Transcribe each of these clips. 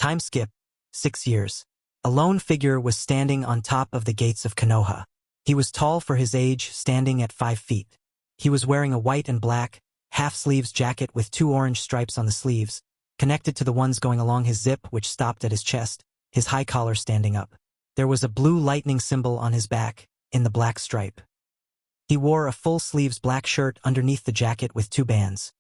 Time skip, 6 years. A lone figure was standing on top of the gates of Konoha. He was tall for his age, standing at 5 feet. He was wearing a white and black, half-sleeves jacket with 2 orange stripes on the sleeves, connected to the ones going along his zip which stopped at his chest, his high collar standing up. There was a blue lightning symbol on his back, in the black stripe. He wore a full-sleeves black shirt underneath the jacket with 2 bands,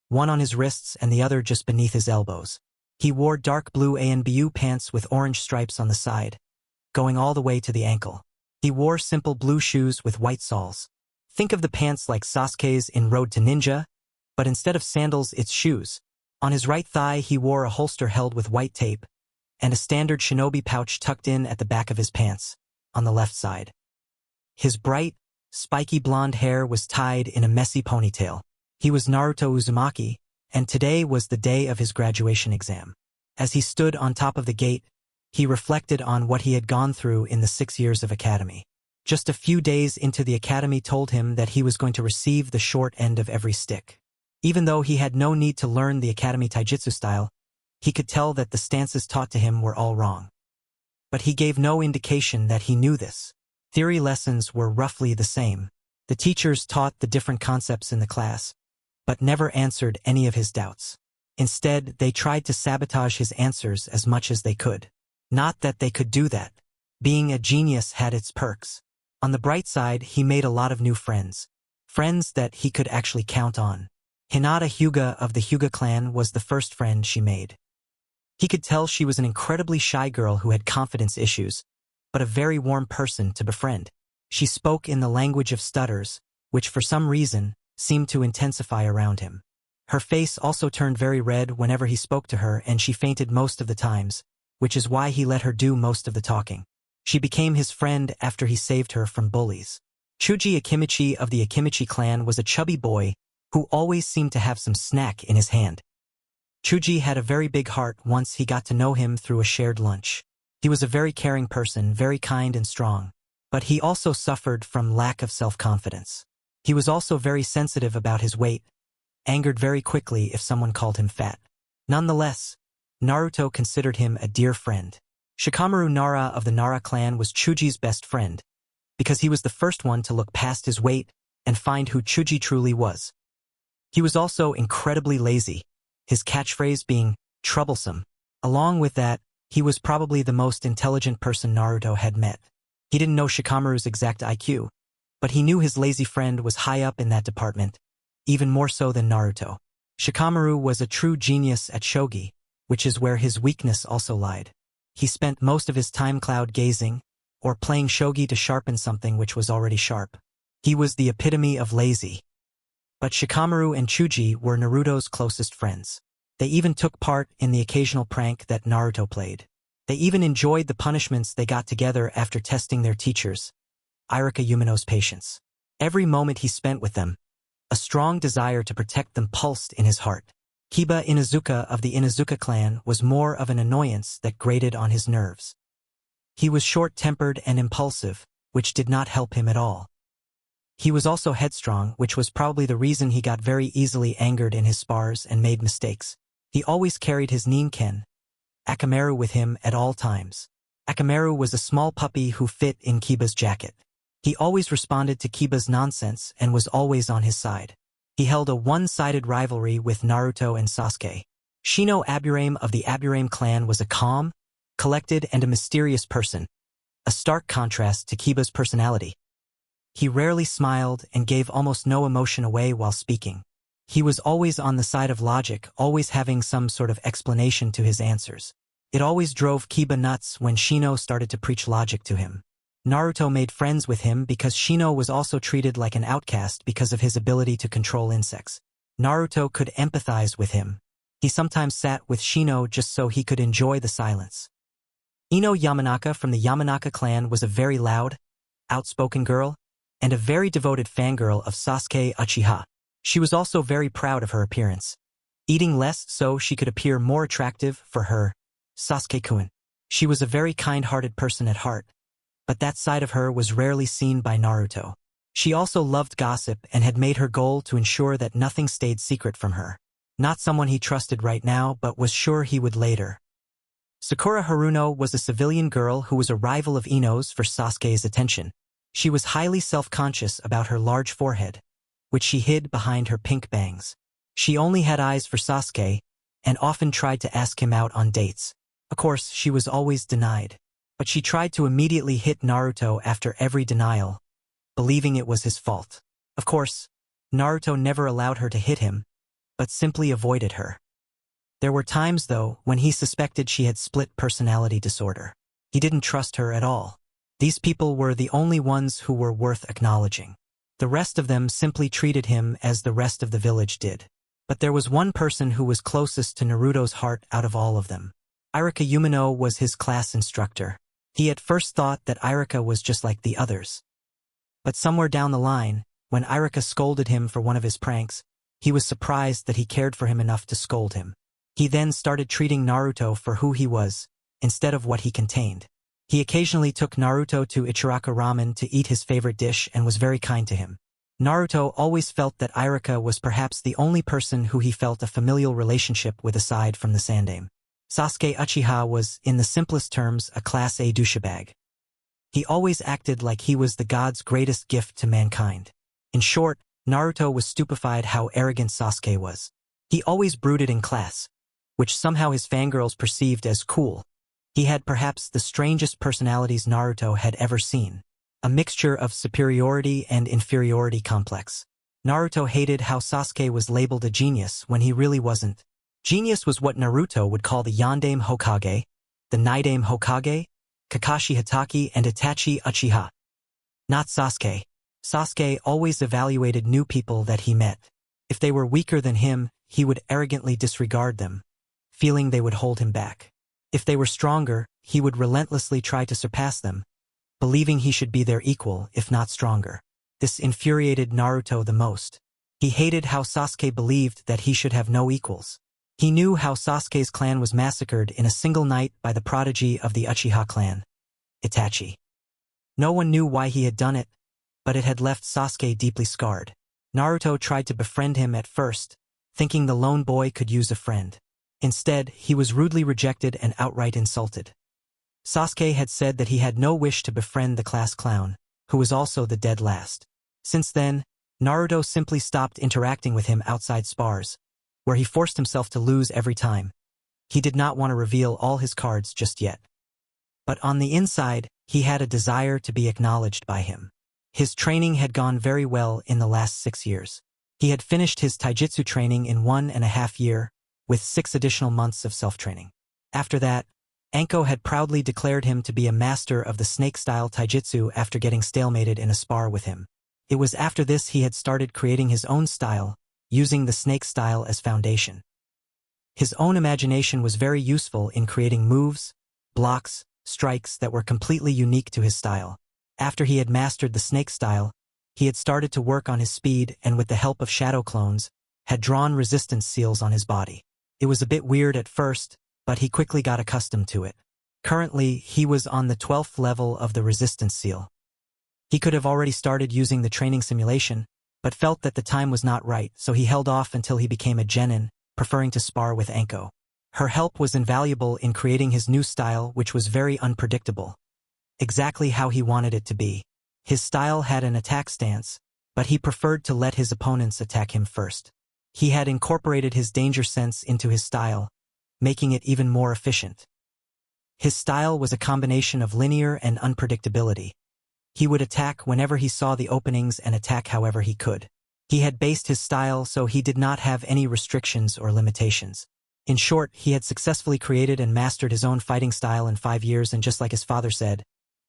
one on his wrists and the other just beneath his elbows. He wore dark blue ANBU pants with orange stripes on the side, going all the way to the ankle. He wore simple blue shoes with white soles. Think of the pants like Sasuke's in Road to Ninja, but instead of sandals it's shoes. On his right thigh he wore a holster held with white tape, and a standard shinobi pouch tucked in at the back of his pants, on the left side. His bright, spiky blonde hair was tied in a messy ponytail. He was Naruto Uzumaki, and today was the day of his graduation exam. As he stood on top of the gate, he reflected on what he had gone through in the 6 years of academy. Just a few days into the academy told him that he was going to receive the short end of every stick. Even though he had no need to learn the academy taijutsu style, he could tell that the stances taught to him were all wrong. But he gave no indication that he knew this. Theory lessons were roughly the same. The teachers taught the different concepts in the class, but never answered any of his doubts. Instead, they tried to sabotage his answers as much as they could. Not that they could do that. Being a genius had its perks. On the bright side, he made a lot of new friends. Friends that he could actually count on. Hinata Hyuga of the Hyuga clan was the first friend she made. He could tell she was an incredibly shy girl who had confidence issues, but a very warm person to befriend. She spoke in the language of stutters, which for some reason seemed to intensify around him. Her face also turned very red whenever he spoke to her, and she fainted most of the times, which is why he let her do most of the talking. She became his friend after he saved her from bullies. Chuji Akimichi of the Akimichi clan was a chubby boy who always seemed to have some snack in his hand. Chuji had a very big heart once he got to know him through a shared lunch. He was a very caring person, very kind and strong, but he also suffered from lack of self-confidence. He was also very sensitive about his weight, angered very quickly if someone called him fat. Nonetheless, Naruto considered him a dear friend. Shikamaru Nara of the Nara clan was Chuji's best friend, because he was the first one to look past his weight and find who Chuji truly was. He was also incredibly lazy, his catchphrase being, troublesome. Along with that, he was probably the most intelligent person Naruto had met. He didn't know Shikamaru's exact IQ, but he knew his lazy friend was high up in that department, even more so than Naruto. Shikamaru was a true genius at shogi, which is where his weakness also lied. He spent most of his time cloud gazing, or playing shogi to sharpen something which was already sharp. He was the epitome of lazy. But Shikamaru and Chuji were Naruto's closest friends. They even took part in the occasional prank that Naruto played. They even enjoyed the punishments they got together after testing their teachers, Irika Yumino's patience. Every moment he spent with them, a strong desire to protect them pulsed in his heart. Kiba Inuzuka of the Inuzuka clan was more of an annoyance that grated on his nerves. He was short-tempered and impulsive, which did not help him at all. He was also headstrong, which was probably the reason he got very easily angered in his spars and made mistakes. He always carried his Ninken, Akamaru, with him at all times. Akamaru was a small puppy who fit in Kiba's jacket. He always responded to Kiba's nonsense and was always on his side. He held a one-sided rivalry with Naruto and Sasuke. Shino Aburame of the Aburame clan was a calm, collected and a mysterious person, a stark contrast to Kiba's personality. He rarely smiled and gave almost no emotion away while speaking. He was always on the side of logic, always having some sort of explanation to his answers. It always drove Kiba nuts when Shino started to preach logic to him. Naruto made friends with him because Shino was also treated like an outcast because of his ability to control insects. Naruto could empathize with him. He sometimes sat with Shino just so he could enjoy the silence. Ino Yamanaka from the Yamanaka clan was a very loud, outspoken girl, and a very devoted fangirl of Sasuke Uchiha. She was also very proud of her appearance, eating less so she could appear more attractive for her, Sasuke-kun. She was a very kind-hearted person at heart, but that side of her was rarely seen by Naruto. She also loved gossip and had made her goal to ensure that nothing stayed secret from her. Not someone he trusted right now, but was sure he would later. Sakura Haruno was a civilian girl who was a rival of Ino's for Sasuke's attention. She was highly self-conscious about her large forehead, which she hid behind her pink bangs. She only had eyes for Sasuke, and often tried to ask him out on dates. Of course, she was always denied. But she tried to immediately hit Naruto after every denial, believing it was his fault. Of course, Naruto never allowed her to hit him, but simply avoided her. There were times, though, when he suspected she had split personality disorder. He didn't trust her at all. These people were the only ones who were worth acknowledging. The rest of them simply treated him as the rest of the village did. But there was one person who was closest to Naruto's heart out of all of them. Irika Umino was his class instructor. He at first thought that Irika was just like the others. But somewhere down the line, when Irika scolded him for one of his pranks, he was surprised that he cared for him enough to scold him. He then started treating Naruto for who he was, instead of what he contained. He occasionally took Naruto to Ichiraka Ramen to eat his favorite dish and was very kind to him. Naruto always felt that Irika was perhaps the only person who he felt a familial relationship with aside from the Sandaime. Sasuke Uchiha was, in the simplest terms, a Class A douchebag. He always acted like he was the god's greatest gift to mankind. In short, Naruto was stupefied how arrogant Sasuke was. He always brooded in class, which somehow his fangirls perceived as cool. He had perhaps the strangest personalities Naruto had ever seen. A mixture of superiority and inferiority complex. Naruto hated how Sasuke was labeled a genius when he really wasn't. Genius was what Naruto would call the Yandaime Hokage, the Nidaime Hokage, Kakashi Hatake and Itachi Uchiha. Not Sasuke. Sasuke always evaluated new people that he met. If they were weaker than him, he would arrogantly disregard them, feeling they would hold him back. If they were stronger, he would relentlessly try to surpass them, believing he should be their equal, if not stronger. This infuriated Naruto the most. He hated how Sasuke believed that he should have no equals. He knew how Sasuke's clan was massacred in a single night by the prodigy of the Uchiha clan, Itachi. No one knew why he had done it, but it had left Sasuke deeply scarred. Naruto tried to befriend him at first, thinking the lone boy could use a friend. Instead, he was rudely rejected and outright insulted. Sasuke had said that he had no wish to befriend the class clown, who was also the dead last. Since then, Naruto simply stopped interacting with him outside spars, where he forced himself to lose every time. He did not want to reveal all his cards just yet. But on the inside, he had a desire to be acknowledged by him. His training had gone very well in the last 6 years. He had finished his taijutsu training in 1.5 years, with 6 additional months of self-training. After that, Anko had proudly declared him to be a master of the snake-style taijutsu after getting stalemated in a spar with him. It was after this he had started creating his own style, using the snake style as foundation. His own imagination was very useful in creating moves, blocks, strikes that were completely unique to his style. After he had mastered the snake style, he had started to work on his speed and with the help of shadow clones, had drawn resistance seals on his body. It was a bit weird at first, but he quickly got accustomed to it. Currently, he was on the 12th level of the resistance seal. He could have already started using the training simulation, but felt that the time was not right, so he held off until he became a genin, preferring to spar with Anko. Her help was invaluable in creating his new style, which was very unpredictable. Exactly how he wanted it to be. His style had an attack stance, but he preferred to let his opponents attack him first. He had incorporated his danger sense into his style, making it even more efficient. His style was a combination of linear and unpredictability. He would attack whenever he saw the openings and attack however he could. He had based his style so he did not have any restrictions or limitations. In short, he had successfully created and mastered his own fighting style in 5 years, and just like his father said,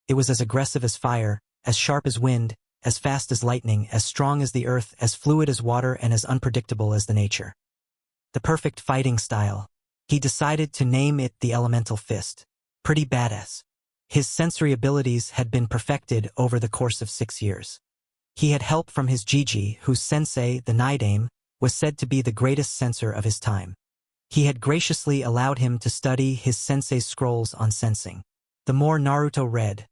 it was as aggressive as fire, as sharp as wind, as fast as lightning, as strong as the earth, as fluid as water, and as unpredictable as the nature. The perfect fighting style. He decided to name it the Elemental Fist. Pretty badass. His sensory abilities had been perfected over the course of 6 years. He had help from his Jiji, whose sensei, the Nidaime, was said to be the greatest censor of his time. He had graciously allowed him to study his sensei's scrolls on sensing. The more Naruto read,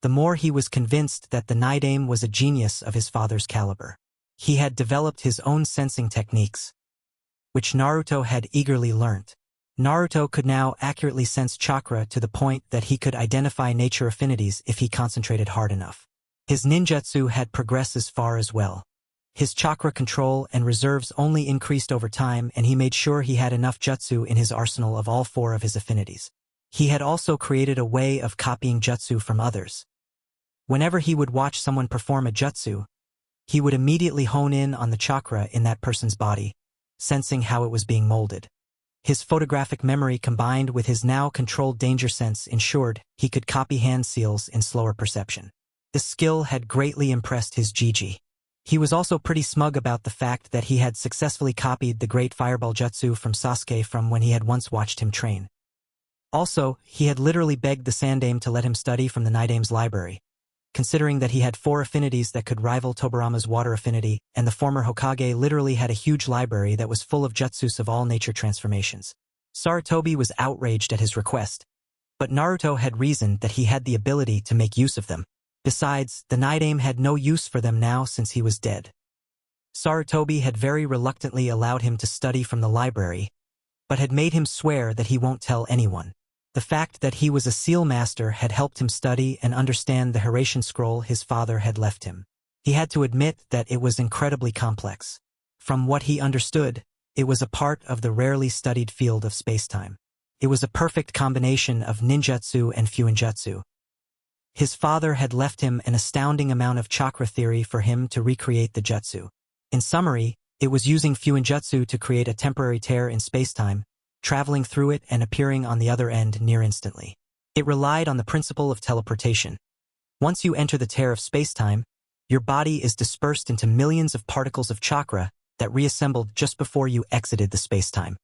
the more he was convinced that the Nidaime was a genius of his father's caliber. He had developed his own sensing techniques, which Naruto had eagerly learnt. Naruto could now accurately sense chakra to the point that he could identify nature affinities if he concentrated hard enough. His ninjutsu had progressed as far as well. His chakra control and reserves only increased over time, and he made sure he had enough jutsu in his arsenal of all 4 of his affinities. He had also created a way of copying jutsu from others. Whenever he would watch someone perform a jutsu, he would immediately hone in on the chakra in that person's body, sensing how it was being molded. His photographic memory combined with his now controlled danger sense ensured he could copy hand seals in slower perception. This skill had greatly impressed his Jiji. He was also pretty smug about the fact that he had successfully copied the great fireball jutsu from Sasuke from when he had once watched him train. Also, he had literally begged the Sandaime to let him study from the Nidaime's library, considering that he had 4 affinities that could rival Tobirama's water affinity, and the former Hokage literally had a huge library that was full of jutsus of all nature transformations. Sarutobi was outraged at his request, but Naruto had reasoned that he had the ability to make use of them. Besides, the Nidaime had no use for them now since he was dead. Sarutobi had very reluctantly allowed him to study from the library, but had made him swear that he won't tell anyone. The fact that he was a seal master had helped him study and understand the Hiratian scroll his father had left him. He had to admit that it was incredibly complex. From what he understood, it was a part of the rarely studied field of spacetime. It was a perfect combination of ninjutsu and fuinjutsu. His father had left him an astounding amount of chakra theory for him to recreate the jutsu. In summary, it was using fuinjutsu to create a temporary tear in spacetime, traveling through it and appearing on the other end near instantly. It relied on the principle of teleportation. Once you enter the tear of spacetime, your body is dispersed into millions of particles of chakra that reassembled just before you exited the spacetime.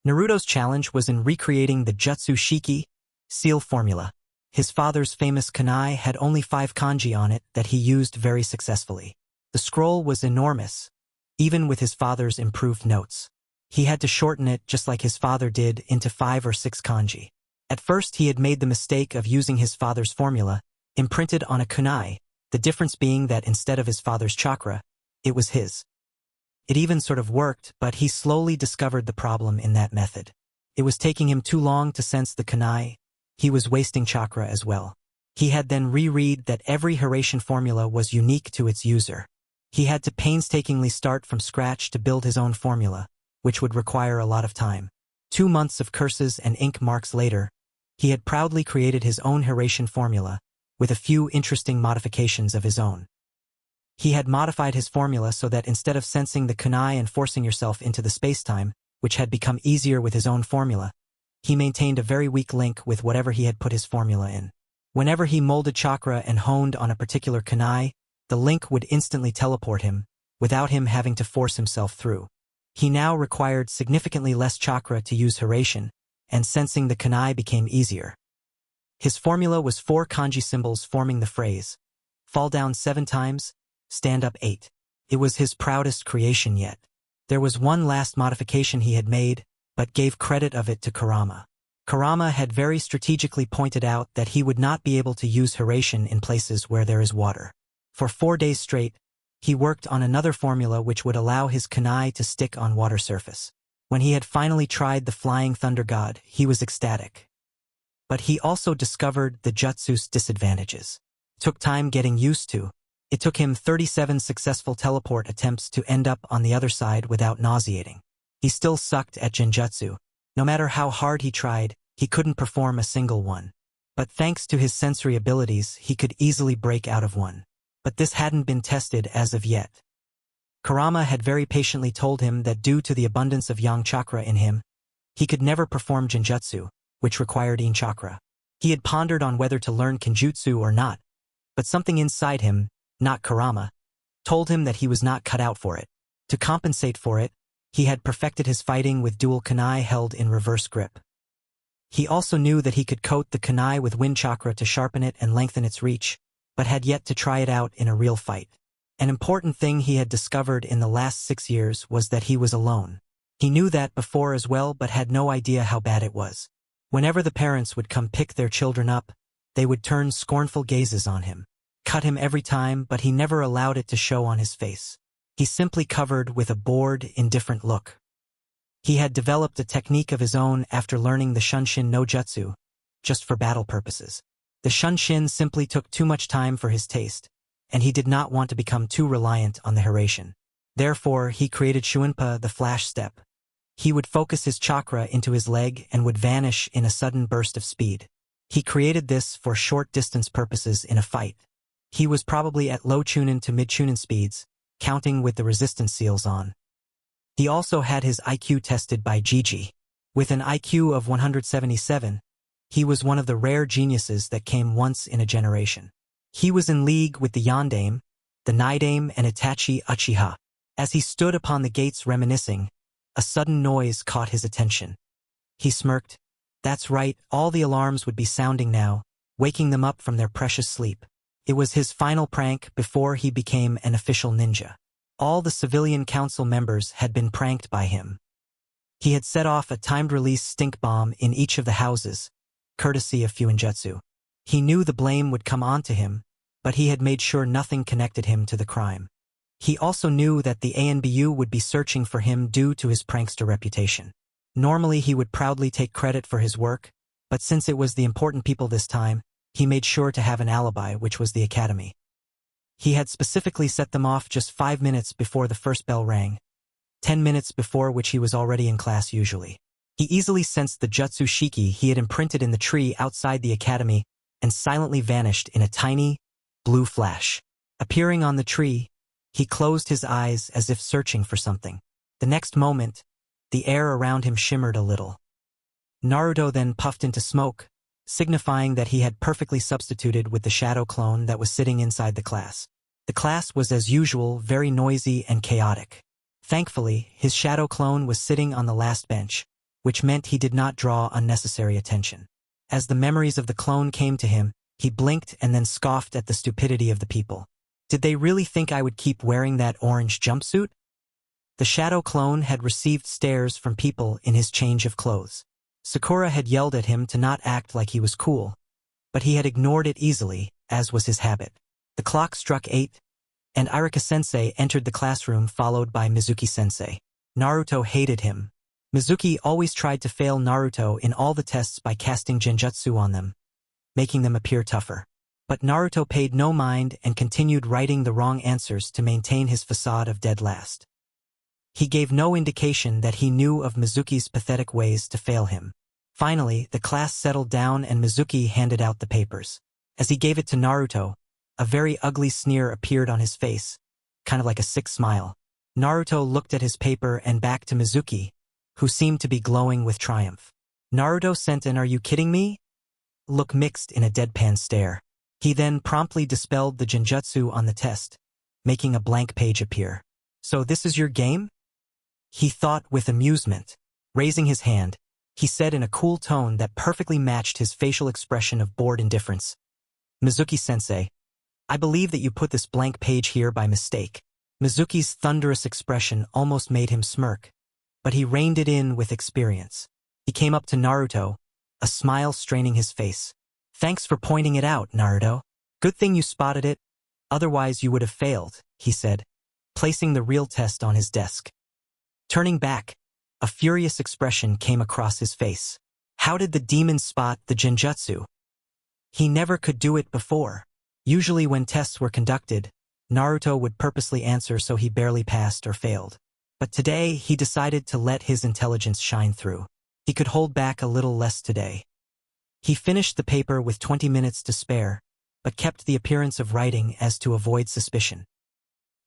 Naruto's challenge was in recreating the Jutsu Shiki seal formula. His father's famous kunai had only 5 kanji on it that he used very successfully. The scroll was enormous, even with his father's improved notes. He had to shorten it just like his father did into 5 or 6 kanji. At first he had made the mistake of using his father's formula, imprinted on a kunai, the difference being that instead of his father's chakra, it was his. It even sort of worked, but he slowly discovered the problem in that method. It was taking him too long to sense the kunai. He was wasting chakra as well. He had then reread that every Hiratian formula was unique to its user. He had to painstakingly start from scratch to build his own formula, which would require a lot of time. 2 months of curses and ink marks later, he had proudly created his own Hiratian formula, with a few interesting modifications of his own. He had modified his formula so that instead of sensing the kunai and forcing yourself into the spacetime, which had become easier with his own formula, he maintained a very weak link with whatever he had put his formula in. Whenever he molded chakra and honed on a particular kunai, the link would instantly teleport him, without him having to force himself through. He now required significantly less chakra to use Hiratian, and sensing the kunai became easier. His formula was 4 kanji symbols forming the phrase, fall down 7 times, stand up 8. It was his proudest creation yet. There was one last modification he had made, but gave credit of it to Kurama. Kurama had very strategically pointed out that he would not be able to use Hiratian in places where there is water. For 4 days straight, he worked on another formula which would allow his kunai to stick on water surface. When he had finally tried the Flying Thunder God, he was ecstatic. But he also discovered the jutsu's disadvantages. It took time getting used to. It took him 37 successful teleport attempts to end up on the other side without nauseating. He still sucked at genjutsu. No matter how hard he tried, he couldn't perform a single one. But thanks to his sensory abilities, he could easily break out of one. But this hadn't been tested as of yet. Kurama had very patiently told him that due to the abundance of yang chakra in him, he could never perform genjutsu, which required yin chakra. He had pondered on whether to learn kenjutsu or not, but something inside him, not Kurama, told him that he was not cut out for it. To compensate for it, he had perfected his fighting with dual kunai held in reverse grip. He also knew that he could coat the kunai with wind chakra to sharpen it and lengthen its reach, but had yet to try it out in a real fight. An important thing he had discovered in the last 6 years was that he was alone. He knew that before as well, but had no idea how bad it was. Whenever the parents would come pick their children up, they would turn scornful gazes on him, cut him every time, but he never allowed it to show on his face. He simply covered with a bored, indifferent look. He had developed a technique of his own after learning the Shunshin no Jutsu, just for battle purposes. The Shunshin simply took too much time for his taste, and he did not want to become too reliant on the Hiraishin. Therefore, he created Shuinpa, the flash step. He would focus his chakra into his leg and would vanish in a sudden burst of speed. He created this for short-distance purposes in a fight. He was probably at low chunin to mid-chunin speeds, counting with the resistance seals on. He also had his IQ tested by Gigi. With an IQ of 177, he was one of the rare geniuses that came once in a generation. He was in league with the Yondaime, the Nidaime, and Itachi Uchiha. As he stood upon the gates reminiscing, a sudden noise caught his attention. He smirked. That's right, all the alarms would be sounding now, waking them up from their precious sleep. It was his final prank before he became an official ninja. All the civilian council members had been pranked by him. He had set off a timed-release stink bomb in each of the houses, courtesy of Fuinjutsu. He knew the blame would come onto him, but he had made sure nothing connected him to the crime. He also knew that the ANBU would be searching for him due to his prankster reputation. Normally he would proudly take credit for his work, but since it was the important people this time, he made sure to have an alibi, which was the academy. He had specifically set them off just 5 minutes before the first bell rang, 10 minutes before which he was already in class usually. He easily sensed the Jutsu Shiki he had imprinted in the tree outside the academy and silently vanished in a tiny, blue flash. Appearing on the tree, he closed his eyes as if searching for something. The next moment, the air around him shimmered a little. Naruto then puffed into smoke, signifying that he had perfectly substituted with the shadow clone that was sitting inside the class. The class was as usual very noisy and chaotic. Thankfully, his shadow clone was sitting on the last bench, which meant he did not draw unnecessary attention. As the memories of the clone came to him, he blinked and then scoffed at the stupidity of the people. Did they really think I would keep wearing that orange jumpsuit? The shadow clone had received stares from people in his change of clothes. Sakura had yelled at him to not act like he was cool, but he had ignored it easily, as was his habit. The clock struck 8, and Irika-sensei entered the classroom followed by Mizuki-sensei. Naruto hated him. Mizuki always tried to fail Naruto in all the tests by casting genjutsu on them, making them appear tougher. But Naruto paid no mind and continued writing the wrong answers to maintain his facade of dead last. He gave no indication that he knew of Mizuki's pathetic ways to fail him. Finally, the class settled down and Mizuki handed out the papers. As he gave it to Naruto, a very ugly sneer appeared on his face, kind of like a sick smile. Naruto looked at his paper and back to Mizuki, who seemed to be glowing with triumph. Naruto sent an "Are you kidding me?" look mixed in a deadpan stare. He then promptly dispelled the genjutsu on the test, making a blank page appear. "So this is your game?" he thought with amusement. Raising his hand, he said in a cool tone that perfectly matched his facial expression of bored indifference. "Mizuki-sensei, I believe that you put this blank page here by mistake." Mizuki's thunderous expression almost made him smirk, but he reined it in with experience. He came up to Naruto, a smile straining his face. "Thanks for pointing it out, Naruto. Good thing you spotted it, otherwise you would have failed," he said, placing the real test on his desk. Turning back, a furious expression came across his face. How did the demon spot the genjutsu? He never could do it before. Usually when tests were conducted, Naruto would purposely answer so he barely passed or failed. But today he decided to let his intelligence shine through. He could hold back a little less today. He finished the paper with 20 minutes to spare, but kept the appearance of writing as to avoid suspicion.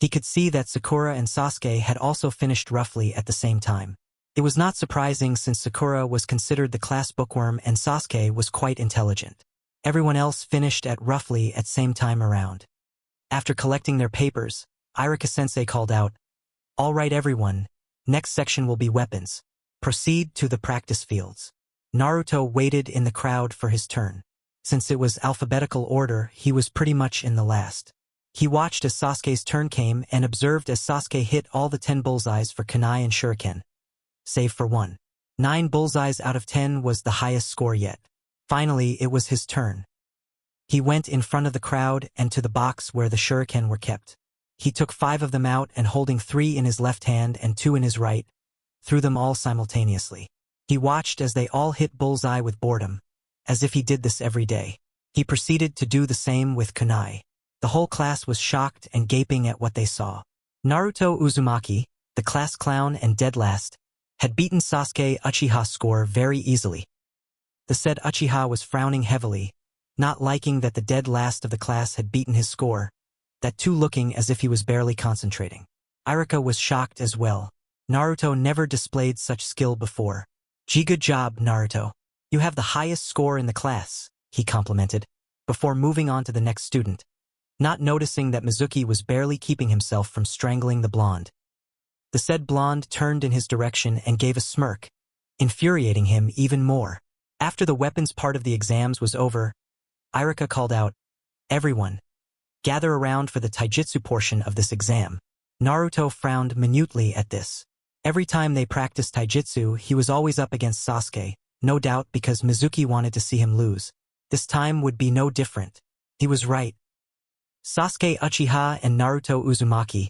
He could see that Sakura and Sasuke had also finished roughly at the same time. It was not surprising since Sakura was considered the class bookworm and Sasuke was quite intelligent. Everyone else finished at roughly at same time around. After collecting their papers, Irika-sensei called out, "All right everyone, next section will be weapons. Proceed to the practice fields." Naruto waited in the crowd for his turn. Since it was alphabetical order, he was pretty much in the last. He watched as Sasuke's turn came and observed as Sasuke hit all the 10 bullseyes for kunai and shuriken, save for 1. 9 bullseyes out of 10 was the highest score yet. Finally, it was his turn. He went in front of the crowd and to the box where the shuriken were kept. He took 5 of them out and holding 3 in his left hand and 2 in his right, threw them all simultaneously. He watched as they all hit bullseye with boredom, as if he did this every day. He proceeded to do the same with kunai. The whole class was shocked and gaping at what they saw. Naruto Uzumaki, the class clown and dead last, had beaten Sasuke Uchiha's score very easily. The said Uchiha was frowning heavily, not liking that the dead last of the class had beaten his score, that too looking as if he was barely concentrating. Irika was shocked as well. Naruto never displayed such skill before. "Gee, good job, Naruto. You have the highest score in the class," he complimented, before moving on to the next student, not noticing that Mizuki was barely keeping himself from strangling the blonde. The said blonde turned in his direction and gave a smirk, infuriating him even more. After the weapons part of the exams was over, Irika called out, "Everyone, gather around for the taijutsu portion of this exam." Naruto frowned minutely at this. Every time they practiced taijutsu, he was always up against Sasuke, no doubt because Mizuki wanted to see him lose. This time would be no different. He was right. "Sasuke Uchiha and Naruto Uzumaki,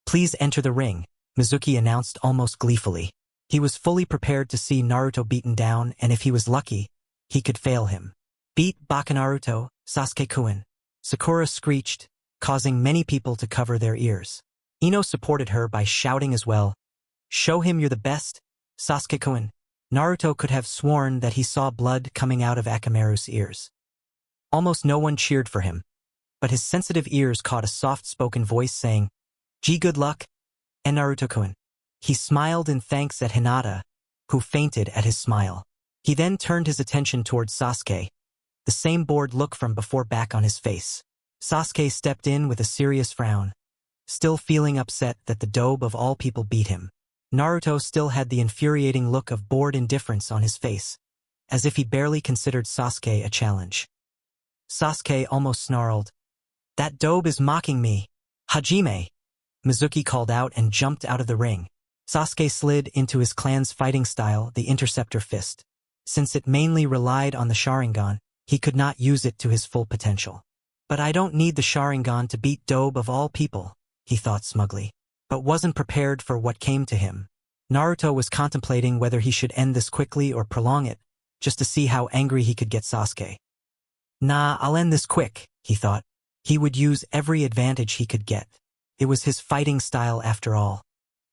please enter the ring," Mizuki announced almost gleefully. He was fully prepared to see Naruto beaten down, and if he was lucky, he could fail him. "Beat Naruto, Sasuke-kun," Sakura screeched, causing many people to cover their ears. Ino supported her by shouting as well, "Show him you're the best, Sasuke-kun." Naruto could have sworn that he saw blood coming out of Akamaru's ears. Almost no one cheered for him, but his sensitive ears caught a soft-spoken voice saying, "Gee, good luck, and Naruto-kun." He smiled in thanks at Hinata, who fainted at his smile. He then turned his attention towards Sasuke, the same bored look from before back on his face. Sasuke stepped in with a serious frown, still feeling upset that the dobe of all people beat him. Naruto still had the infuriating look of bored indifference on his face, as if he barely considered Sasuke a challenge. Sasuke almost snarled, "That dobe is mocking me. Hajime!" Mizuki called out and jumped out of the ring. Sasuke slid into his clan's fighting style, the interceptor fist. Since it mainly relied on the Sharingan, he could not use it to his full potential. "But I don't need the Sharingan to beat dobe of all people," he thought smugly, but wasn't prepared for what came to him. Naruto was contemplating whether he should end this quickly or prolong it, just to see how angry he could get Sasuke. "Nah, I'll end this quick," he thought. He would use every advantage he could get. It was his fighting style after all.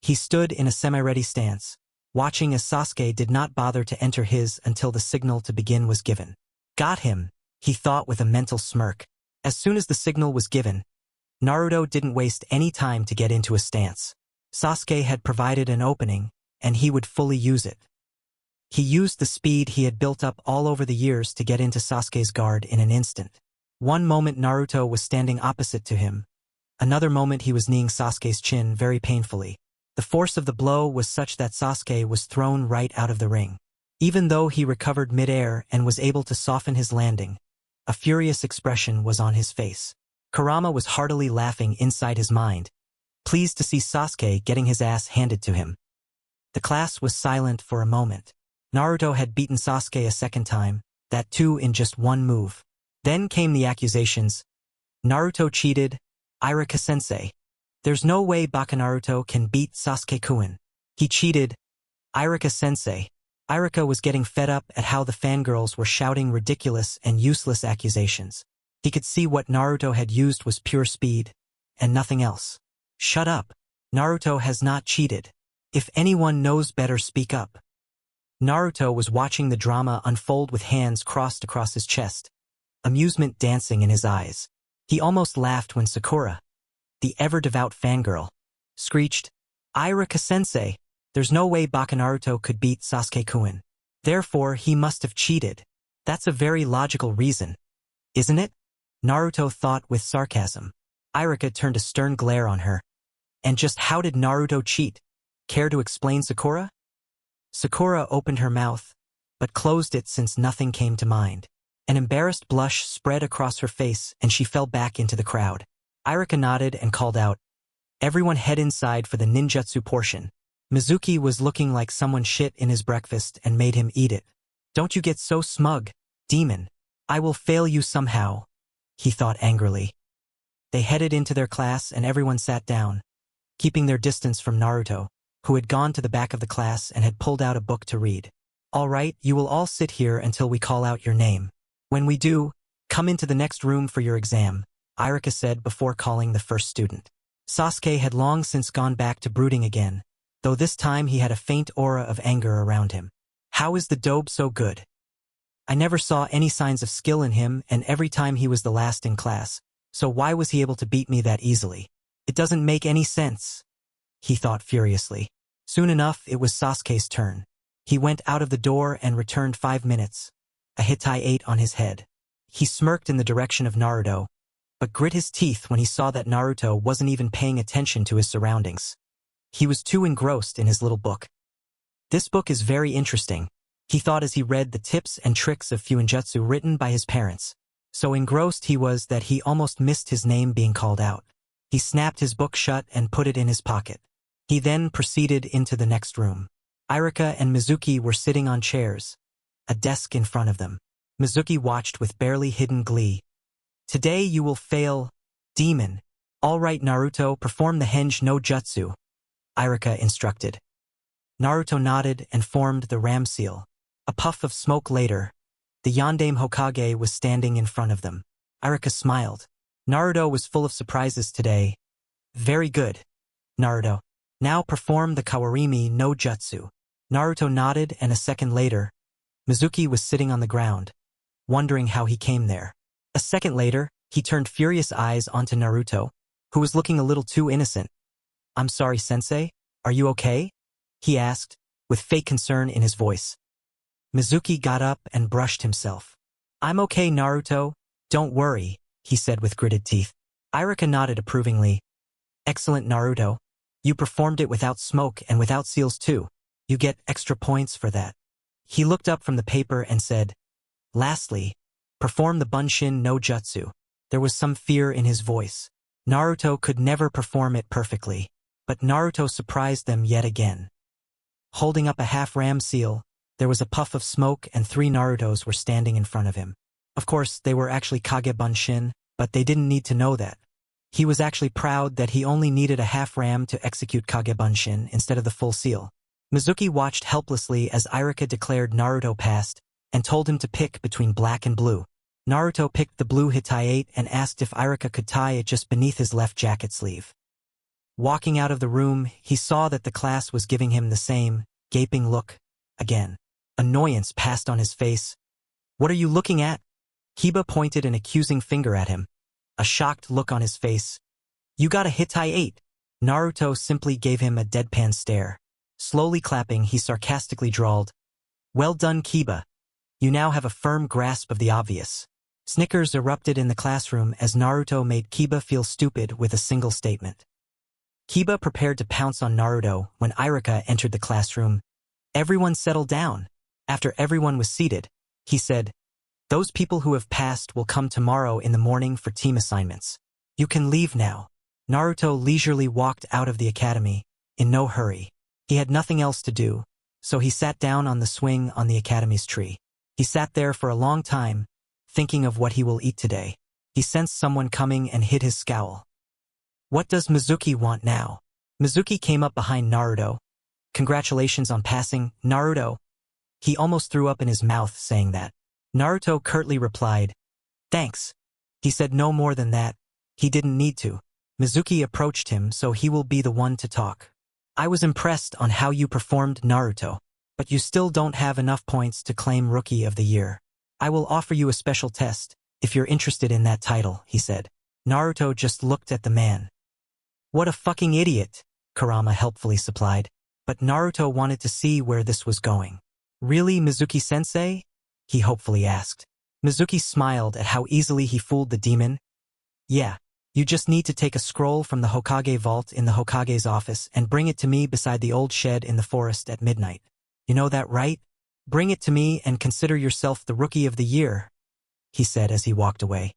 He stood in a semi-ready stance, watching as Sasuke did not bother to enter his until the signal to begin was given. "Got him," he thought with a mental smirk. As soon as the signal was given, Naruto didn't waste any time to get into a stance. Sasuke had provided an opening, and he would fully use it. He used the speed he had built up all over the years to get into Sasuke's guard in an instant. One moment Naruto was standing opposite to him. Another moment he was kneeing Sasuke's chin very painfully. The force of the blow was such that Sasuke was thrown right out of the ring. Even though he recovered mid-air and was able to soften his landing, a furious expression was on his face. Kurama was heartily laughing inside his mind, pleased to see Sasuke getting his ass handed to him. The class was silent for a moment. Naruto had beaten Sasuke a second time, that too in just one move. Then came the accusations. Naruto cheated. Irika-sensei. There's no way Naruto can beat Sasuke-kun. He cheated. Irika-sensei. Irika was getting fed up at how the fangirls were shouting ridiculous and useless accusations. He could see what Naruto had used was pure speed, and nothing else. "Shut up. Naruto has not cheated. If anyone knows better, speak up." Naruto was watching the drama unfold with hands crossed across his chest, amusement dancing in his eyes. He almost laughed when Sakura, the ever-devout fangirl, screeched, "Irika-sensei, there's no way Naruto could beat Sasuke-kun. Therefore, he must have cheated. That's a very logical reason, isn't it?" Naruto thought with sarcasm. Irika turned a stern glare on her. "And just how did Naruto cheat? Care to explain, Sakura?" Sakura opened her mouth, but closed it since nothing came to mind. An embarrassed blush spread across her face and she fell back into the crowd. Irika nodded and called out, "Everyone head inside for the ninjutsu portion." Mizuki was looking like someone shit in his breakfast and made him eat it. "Don't you get so smug, demon. I will fail you somehow," he thought angrily. They headed into their class and everyone sat down, keeping their distance from Naruto, who had gone to the back of the class and had pulled out a book to read. "All right, you will all sit here until we call out your name. When we do, come into the next room for your exam," Irika said before calling the first student. Sasuke had long since gone back to brooding again, though this time he had a faint aura of anger around him. "How is the dobe so good? I never saw any signs of skill in him, and every time he was the last in class, so why was he able to beat me that easily? It doesn't make any sense," he thought furiously. Soon enough, it was Sasuke's turn. He went out of the door and returned 5 minutes, a Hitai 8 on his head. He smirked in the direction of Naruto, but grit his teeth when he saw that Naruto wasn't even paying attention to his surroundings. He was too engrossed in his little book. "This book is very interesting," he thought as he read the tips and tricks of Fuinjutsu written by his parents. So engrossed he was that he almost missed his name being called out. He snapped his book shut and put it in his pocket. He then proceeded into the next room. Irika and Mizuki were sitting on chairs, a desk in front of them. Mizuki watched with barely hidden glee. "Today you will fail, demon. All right, Naruto, perform the Henge no Jutsu," Irika instructed. Naruto nodded and formed the ram seal. A puff of smoke later, the Yondaime Hokage was standing in front of them. Irika smiled. Naruto was full of surprises today. "Very good, Naruto. Now perform the Kawarimi no Jutsu." Naruto nodded, and a second later, Mizuki was sitting on the ground, wondering how he came there. A second later, he turned furious eyes onto Naruto, who was looking a little too innocent. "I'm sorry, sensei, are you okay?" he asked, with fake concern in his voice. Mizuki got up and brushed himself. "I'm okay, Naruto, don't worry," he said with gritted teeth. Irika nodded approvingly. "Excellent, Naruto. You performed it without smoke and without seals too. You get extra points for that." He looked up from the paper and said, "Lastly, perform the Bunshin no Jutsu." There was some fear in his voice. Naruto could never perform it perfectly, but Naruto surprised them yet again. Holding up a half-ram seal, there was a puff of smoke and 3 Narutos were standing in front of him. Of course, they were actually Kage Bunshin, but they didn't need to know that. He was actually proud that he only needed a half-ram to execute Kage Bunshin instead of the full seal. Mizuki watched helplessly as Irika declared Naruto passed and told him to pick between black and blue. Naruto picked the blue Hitaiate and asked if Irika could tie it just beneath his left jacket sleeve. Walking out of the room, he saw that the class was giving him the same, gaping look, again. Annoyance passed on his face. "What are you looking at?" Kiba pointed an accusing finger at him. A shocked look on his face. "You got a Hitaiate." Naruto simply gave him a deadpan stare. Slowly clapping, he sarcastically drawled, "Well done, Kiba. You now have a firm grasp of the obvious." Snickers erupted in the classroom as Naruto made Kiba feel stupid with a single statement. Kiba prepared to pounce on Naruto when Irika entered the classroom. Everyone settled down. After everyone was seated, he said, "Those people who have passed will come tomorrow in the morning for team assignments. You can leave now." Naruto leisurely walked out of the academy, in no hurry. He had nothing else to do, so he sat down on the swing on the academy's tree. He sat there for a long time, thinking of what he will eat today. He sensed someone coming and hid his scowl. What does Mizuki want now? Mizuki came up behind Naruto. "Congratulations on passing, Naruto." He almost threw up in his mouth saying that. Naruto curtly replied, "Thanks." He said no more than that. He didn't need to. Mizuki approached him, so he will be the one to talk. "I was impressed on how you performed, Naruto, but you still don't have enough points to claim Rookie of the Year. I will offer you a special test, if you're interested in that title," he said. Naruto just looked at the man. "What a fucking idiot," Kurama helpfully supplied. But Naruto wanted to see where this was going. "Really, Mizuki-sensei?" he hopefully asked. Mizuki smiled at how easily he fooled the demon. "Yeah. You just need to take a scroll from the Hokage vault in the Hokage's office and bring it to me beside the old shed in the forest at midnight. You know that, right? Bring it to me and consider yourself the Rookie of the Year," he said as he walked away.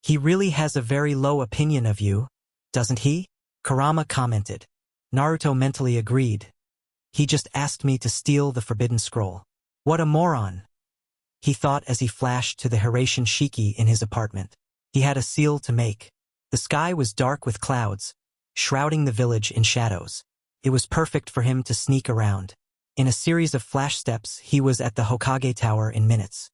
"He really has a very low opinion of you, doesn't he?" Kurama commented. Naruto mentally agreed. "He just asked me to steal the forbidden scroll. What a moron," he thought as he flashed to the Hiraition Shiki in his apartment. He had a seal to make. The sky was dark with clouds, shrouding the village in shadows. It was perfect for him to sneak around. In a series of flash steps, he was at the Hokage Tower in minutes.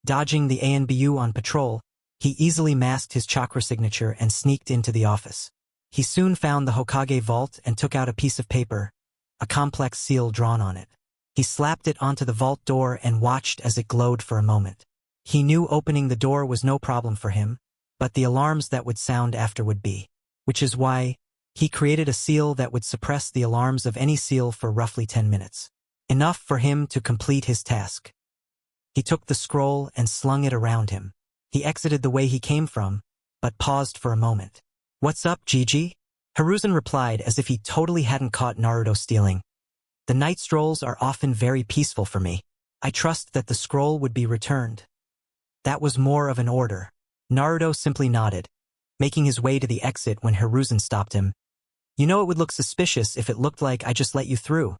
Dodging the ANBU on patrol, he easily masked his chakra signature and sneaked into the office. He soon found the Hokage vault and took out a piece of paper, a complex seal drawn on it. He slapped it onto the vault door and watched as it glowed for a moment. He knew opening the door was no problem for him, but the alarms that would sound after would be. Which is why he created a seal that would suppress the alarms of any seal for roughly 10 minutes. Enough for him to complete his task. He took the scroll and slung it around him. He exited the way he came from, but paused for a moment. "What's up, Gigi?" Hiruzen replied as if he totally hadn't caught Naruto stealing. "The night strolls are often very peaceful for me. I trust that the scroll would be returned." That was more of an order. Naruto simply nodded, making his way to the exit when Hiruzen stopped him. "You know it would look suspicious if it looked like I just let you through."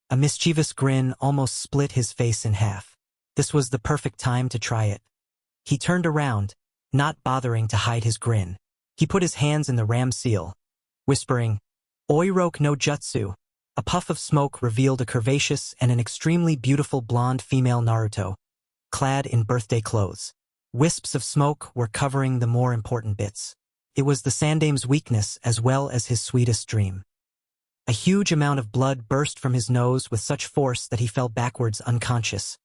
A mischievous grin almost split his face in half. This was the perfect time to try it. He turned around, not bothering to hide his grin. He put his hands in the ram seal, whispering, "Oiroke no Jutsu." A puff of smoke revealed a curvaceous and an extremely beautiful blonde female Naruto, clad in birthday clothes. Wisps of smoke were covering the more important bits. It was the Sandame's weakness as well as his sweetest dream. A huge amount of blood burst from his nose with such force that he fell backwards unconscious,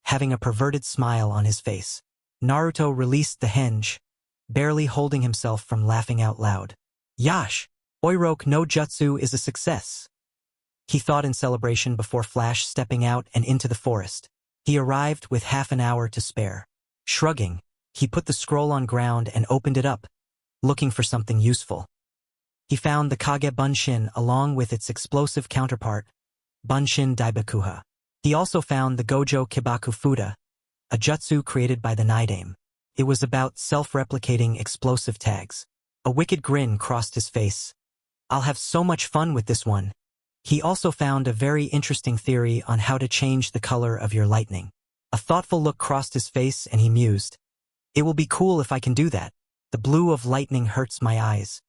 having a perverted smile on his face. Naruto released the henge, barely holding himself from laughing out loud. "Yash! Oiroke no Jutsu is a success," he thought in celebration before Flash stepping out and into the forest. He arrived with half an hour to spare. Shrugging, he put the scroll on ground and opened it up, looking for something useful. He found the Kage Bunshin along with its explosive counterpart, Bunshin Daibakuha. He also found the Gojo Kibaku Fuda, a jutsu created by the Nidame. It was about self-replicating explosive tags. A wicked grin crossed his face. "I'll have so much fun with this one." He also found a very interesting theory on how to change the color of your lightning. A thoughtful look crossed his face and he mused, "It will be cool if I can do that. The blue of lightning hurts my eyes.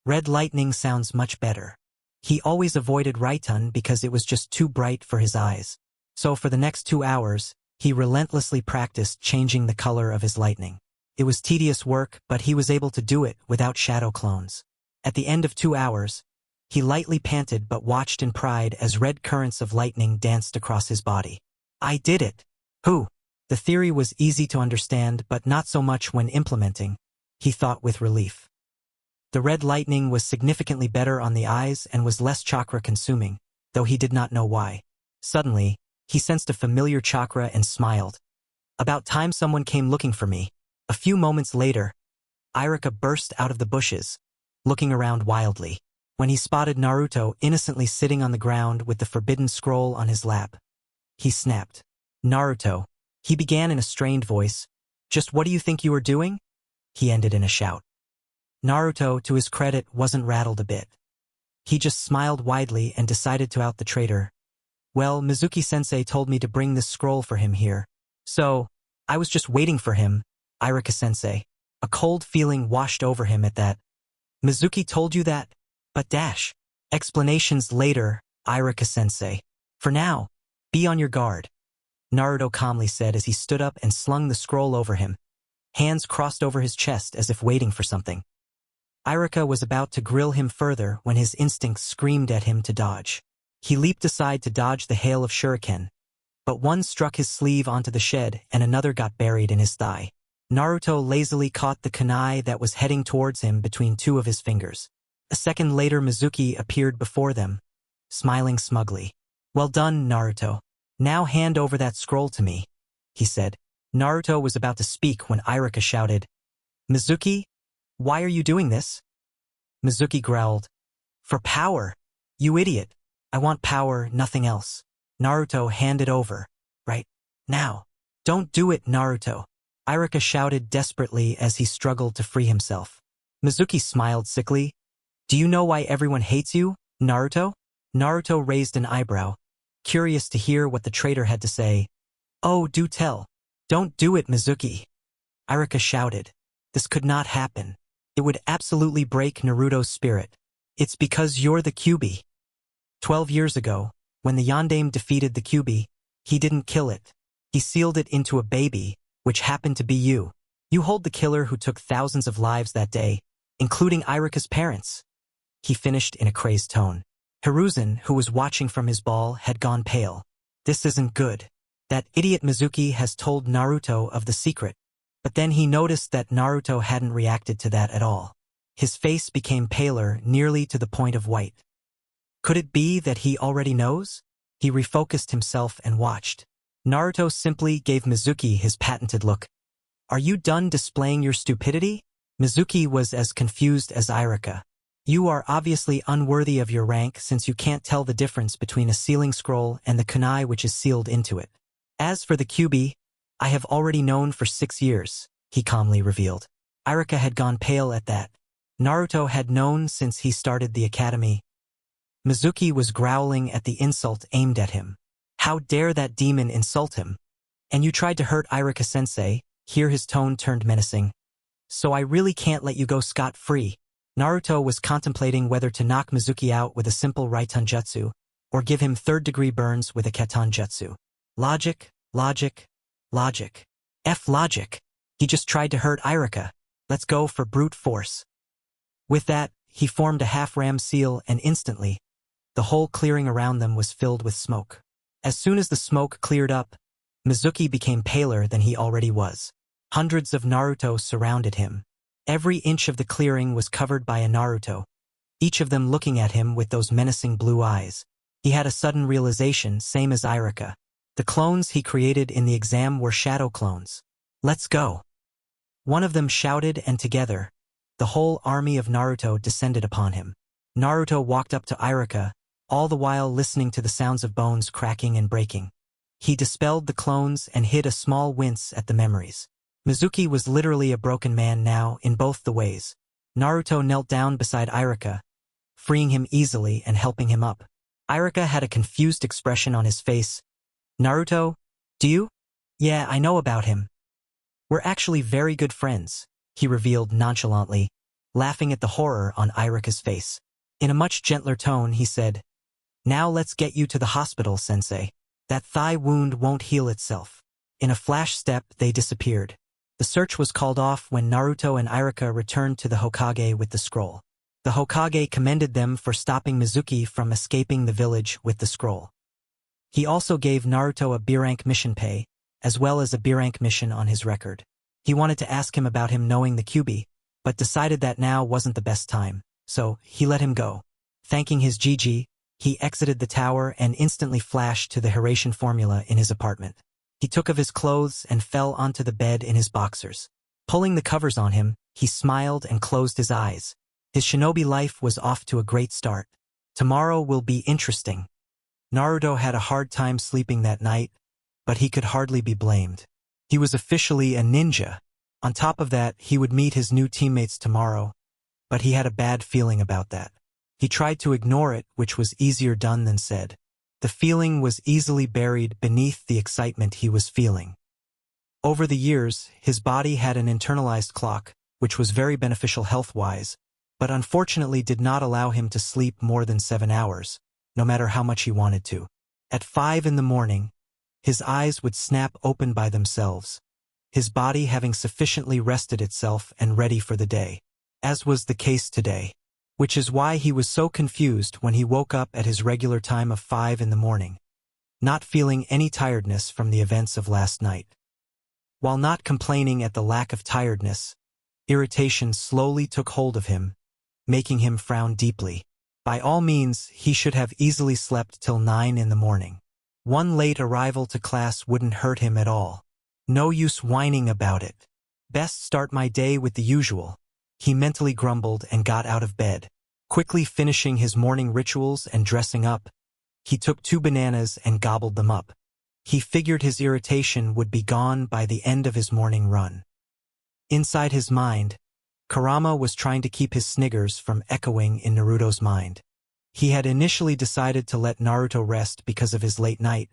Red lightning sounds much better." He always avoided Raiton because it was just too bright for his eyes. So for the next 2 hours, he relentlessly practiced changing the color of his lightning. It was tedious work, but he was able to do it without shadow clones. At the end of 2 hours, he lightly panted but watched in pride as red currents of lightning danced across his body. "I did it!" "Who?" The theory was easy to understand, but not so much when implementing, he thought with relief. The red lightning was significantly better on the eyes and was less chakra-consuming, though he did not know why. Suddenly, he sensed a familiar chakra and smiled. "About time someone came looking for me." A few moments later, Irika burst out of the bushes, looking around wildly. When he spotted Naruto innocently sitting on the ground with the forbidden scroll on his lap, he snapped. "Naruto," he began in a strained voice, "just what do you think you are doing?" He ended in a shout. Naruto, to his credit, wasn't rattled a bit. He just smiled widely and decided to out the traitor. "Well, Mizuki-sensei told me to bring this scroll for him here. So, I was just waiting for him, Irika-sensei." A cold feeling washed over him at that. "Mizuki told you that? But dash. Explanations later, Irika-sensei. For now, be on your guard," Naruto calmly said as he stood up and slung the scroll over him, hands crossed over his chest as if waiting for something. Irika was about to grill him further when his instincts screamed at him to dodge. He leaped aside to dodge the hail of shuriken, but one struck his sleeve onto the shed and another got buried in his thigh. Naruto lazily caught the kunai that was heading towards him between 2 of his fingers. A second later Mizuki appeared before them, smiling smugly. "Well done, Naruto. Now hand over that scroll to me," he said. Naruto was about to speak when Irika shouted, "Mizuki, why are you doing this?" Mizuki growled, "For power, you idiot. I want power, nothing else." Naruto handed over. "Right now. Don't do it, Naruto," Irika shouted desperately as he struggled to free himself. Mizuki smiled sickly. "Do you know why everyone hates you, Naruto?" Naruto raised an eyebrow, curious to hear what the traitor had to say. "Oh, do tell." "Don't do it, Mizuki," Irika shouted. "This could not happen. It would absolutely break Naruto's spirit. It's because you're the Kyuubi." 12 years ago, when the Yondaime defeated the Kyuubi, he didn't kill it. He sealed it into a baby, which happened to be you. You hold the killer who took thousands of lives that day, including Irika's parents. He finished in a crazed tone. Hiruzen, who was watching from his ball, had gone pale. This isn't good. That idiot Mizuki has told Naruto of the secret. But then he noticed that Naruto hadn't reacted to that at all. His face became paler, nearly to the point of white. Could it be that he already knows? He refocused himself and watched. Naruto simply gave Mizuki his patented look. Are you done displaying your stupidity? Mizuki was as confused as Irika. You are obviously unworthy of your rank since you can't tell the difference between a sealing scroll and the kunai which is sealed into it. As for the Kyuubi, I have already known for 6 years, he calmly revealed. Irika had gone pale at that. Naruto had known since he started the academy. Mizuki was growling at the insult aimed at him. How dare that demon insult him? And you tried to hurt Irika-sensei, here his tone turned menacing. So I really can't let you go scot-free. Naruto was contemplating whether to knock Mizuki out with a simple Raiton Jutsu, or give him third-degree burns with a Keton Jutsu. Logic, logic, logic. Logic. He just tried to hurt Irika. Let's go for brute force. With that, he formed a half-ram seal and instantly, the whole clearing around them was filled with smoke. As soon as the smoke cleared up, Mizuki became paler than he already was. Hundreds of Naruto surrounded him. Every inch of the clearing was covered by a Naruto, each of them looking at him with those menacing blue eyes. He had a sudden realization, same as Irika. The clones he created in the exam were shadow clones. Let's go. One of them shouted, and together, the whole army of Naruto descended upon him. Naruto walked up to Irika, all the while listening to the sounds of bones cracking and breaking. He dispelled the clones and hid a small wince at the memories. Mizuki was literally a broken man now in both the ways. Naruto knelt down beside Irika, freeing him easily and helping him up. Irika had a confused expression on his face. Naruto, do you? Yeah, I know about him. We're actually very good friends, he revealed nonchalantly, laughing at the horror on Irika's face. In a much gentler tone, he said, Now let's get you to the hospital, sensei. That thigh wound won't heal itself. In a flash step, they disappeared. The search was called off when Naruto and Irika returned to the Hokage with the scroll. The Hokage commended them for stopping Mizuki from escaping the village with the scroll. He also gave Naruto a B-rank mission pay, as well as a B-rank mission on his record. He wanted to ask him about him knowing the Kyuubi, but decided that now wasn't the best time, so he let him go. Thanking his GG, he exited the tower and instantly flashed to the Hiraishin formula in his apartment. He took of his clothes and fell onto the bed in his boxers. Pulling the covers on him, he smiled and closed his eyes. His shinobi life was off to a great start. Tomorrow will be interesting. Naruto had a hard time sleeping that night, but he could hardly be blamed. He was officially a ninja. On top of that, he would meet his new teammates tomorrow, but he had a bad feeling about that. He tried to ignore it, which was easier done than said. The feeling was easily buried beneath the excitement he was feeling. Over the years, his body had an internalized clock, which was very beneficial health-wise, but unfortunately did not allow him to sleep more than 7 hours, no matter how much he wanted to. At 5 in the morning, his eyes would snap open by themselves, his body having sufficiently rested itself and ready for the day, as was the case today. Which is why he was so confused when he woke up at his regular time of 5 in the morning, not feeling any tiredness from the events of last night. While not complaining at the lack of tiredness, irritation slowly took hold of him, making him frown deeply. By all means, he should have easily slept till 9 in the morning. One late arrival to class wouldn't hurt him at all. No use whining about it. Best start my day with the usual. He mentally grumbled and got out of bed. Quickly finishing his morning rituals and dressing up, he took 2 bananas and gobbled them up. He figured his irritation would be gone by the end of his morning run. Inside his mind, Kurama was trying to keep his sniggers from echoing in Naruto's mind. He had initially decided to let Naruto rest because of his late night,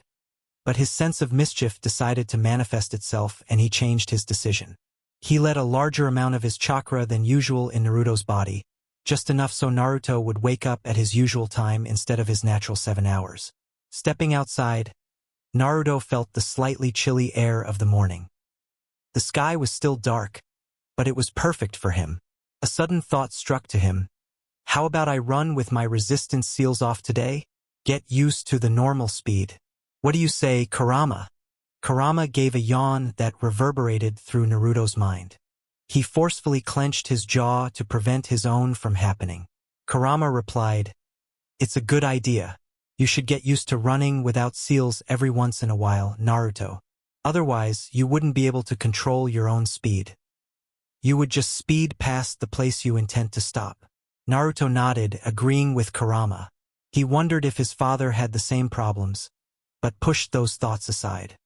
but his sense of mischief decided to manifest itself and he changed his decision. He let a larger amount of his chakra than usual in Naruto's body, just enough so Naruto would wake up at his usual time instead of his natural 7 hours. Stepping outside, Naruto felt the slightly chilly air of the morning. The sky was still dark, but it was perfect for him. A sudden thought struck to him. How about I run with my resistance seals off today? Get used to the normal speed. What do you say, Kurama? Kurama gave a yawn that reverberated through Naruto's mind. He forcefully clenched his jaw to prevent his own from happening. Kurama replied, "It's a good idea. You should get used to running without seals every once in a while, Naruto. Otherwise, you wouldn't be able to control your own speed. You would just speed past the place you intend to stop." Naruto nodded, agreeing with Kurama. He wondered if his father had the same problems, but pushed those thoughts aside.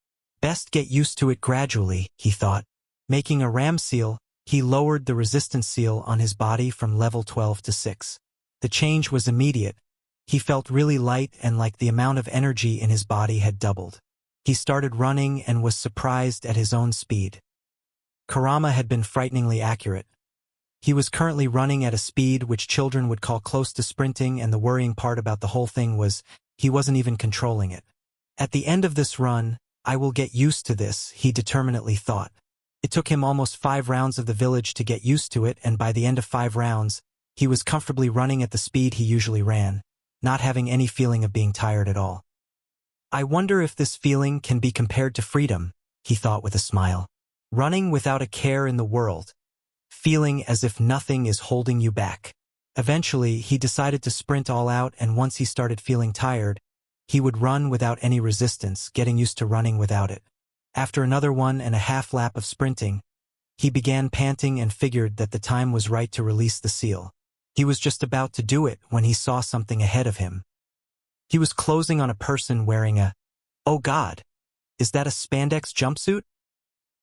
Best get used to it gradually, he thought. Making a ram seal, he lowered the resistance seal on his body from level 12 to 6. The change was immediate. He felt really light and like the amount of energy in his body had doubled. He started running and was surprised at his own speed. Kurama had been frighteningly accurate. He was currently running at a speed which children would call close to sprinting, and the worrying part about the whole thing was he wasn't even controlling it. At the end of this run, I will get used to this, he determinedly thought. It took him almost 5 rounds of the village to get used to it, and by the end of 5 rounds, he was comfortably running at the speed he usually ran, not having any feeling of being tired at all. I wonder if this feeling can be compared to freedom, he thought with a smile. Running without a care in the world, feeling as if nothing is holding you back. Eventually, he decided to sprint all out, and once he started feeling tired, he would run without any resistance, getting used to running without it. After another 1.5 lap of sprinting, he began panting and figured that the time was right to release the seal. He was just about to do it when he saw something ahead of him. He was closing on a person wearing a, "Oh God, is that a spandex jumpsuit?"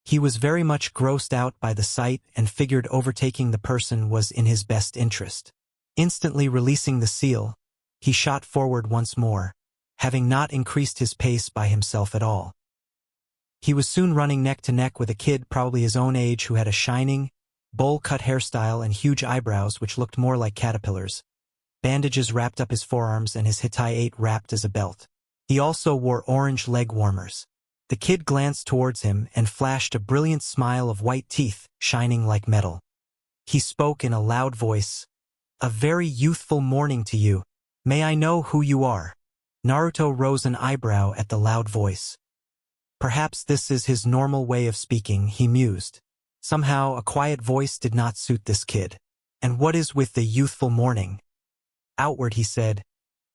He was very much grossed out by the sight and figured overtaking the person was in his best interest. Instantly releasing the seal, he shot forward once more, having not increased his pace by himself at all. He was soon running neck to neck with a kid probably his own age who had a shining, bowl-cut hairstyle and huge eyebrows which looked more like caterpillars. Bandages wrapped up his forearms and his Hitai-8 wrapped as a belt. He also wore orange leg warmers. The kid glanced towards him and flashed a brilliant smile of white teeth, shining like metal. He spoke in a loud voice. "A very youthful morning to you. May I know who you are?" Naruto rose an eyebrow at the loud voice. Perhaps this is his normal way of speaking, he mused. Somehow, a quiet voice did not suit this kid. "And what is with the youthful morning?" Outward he said,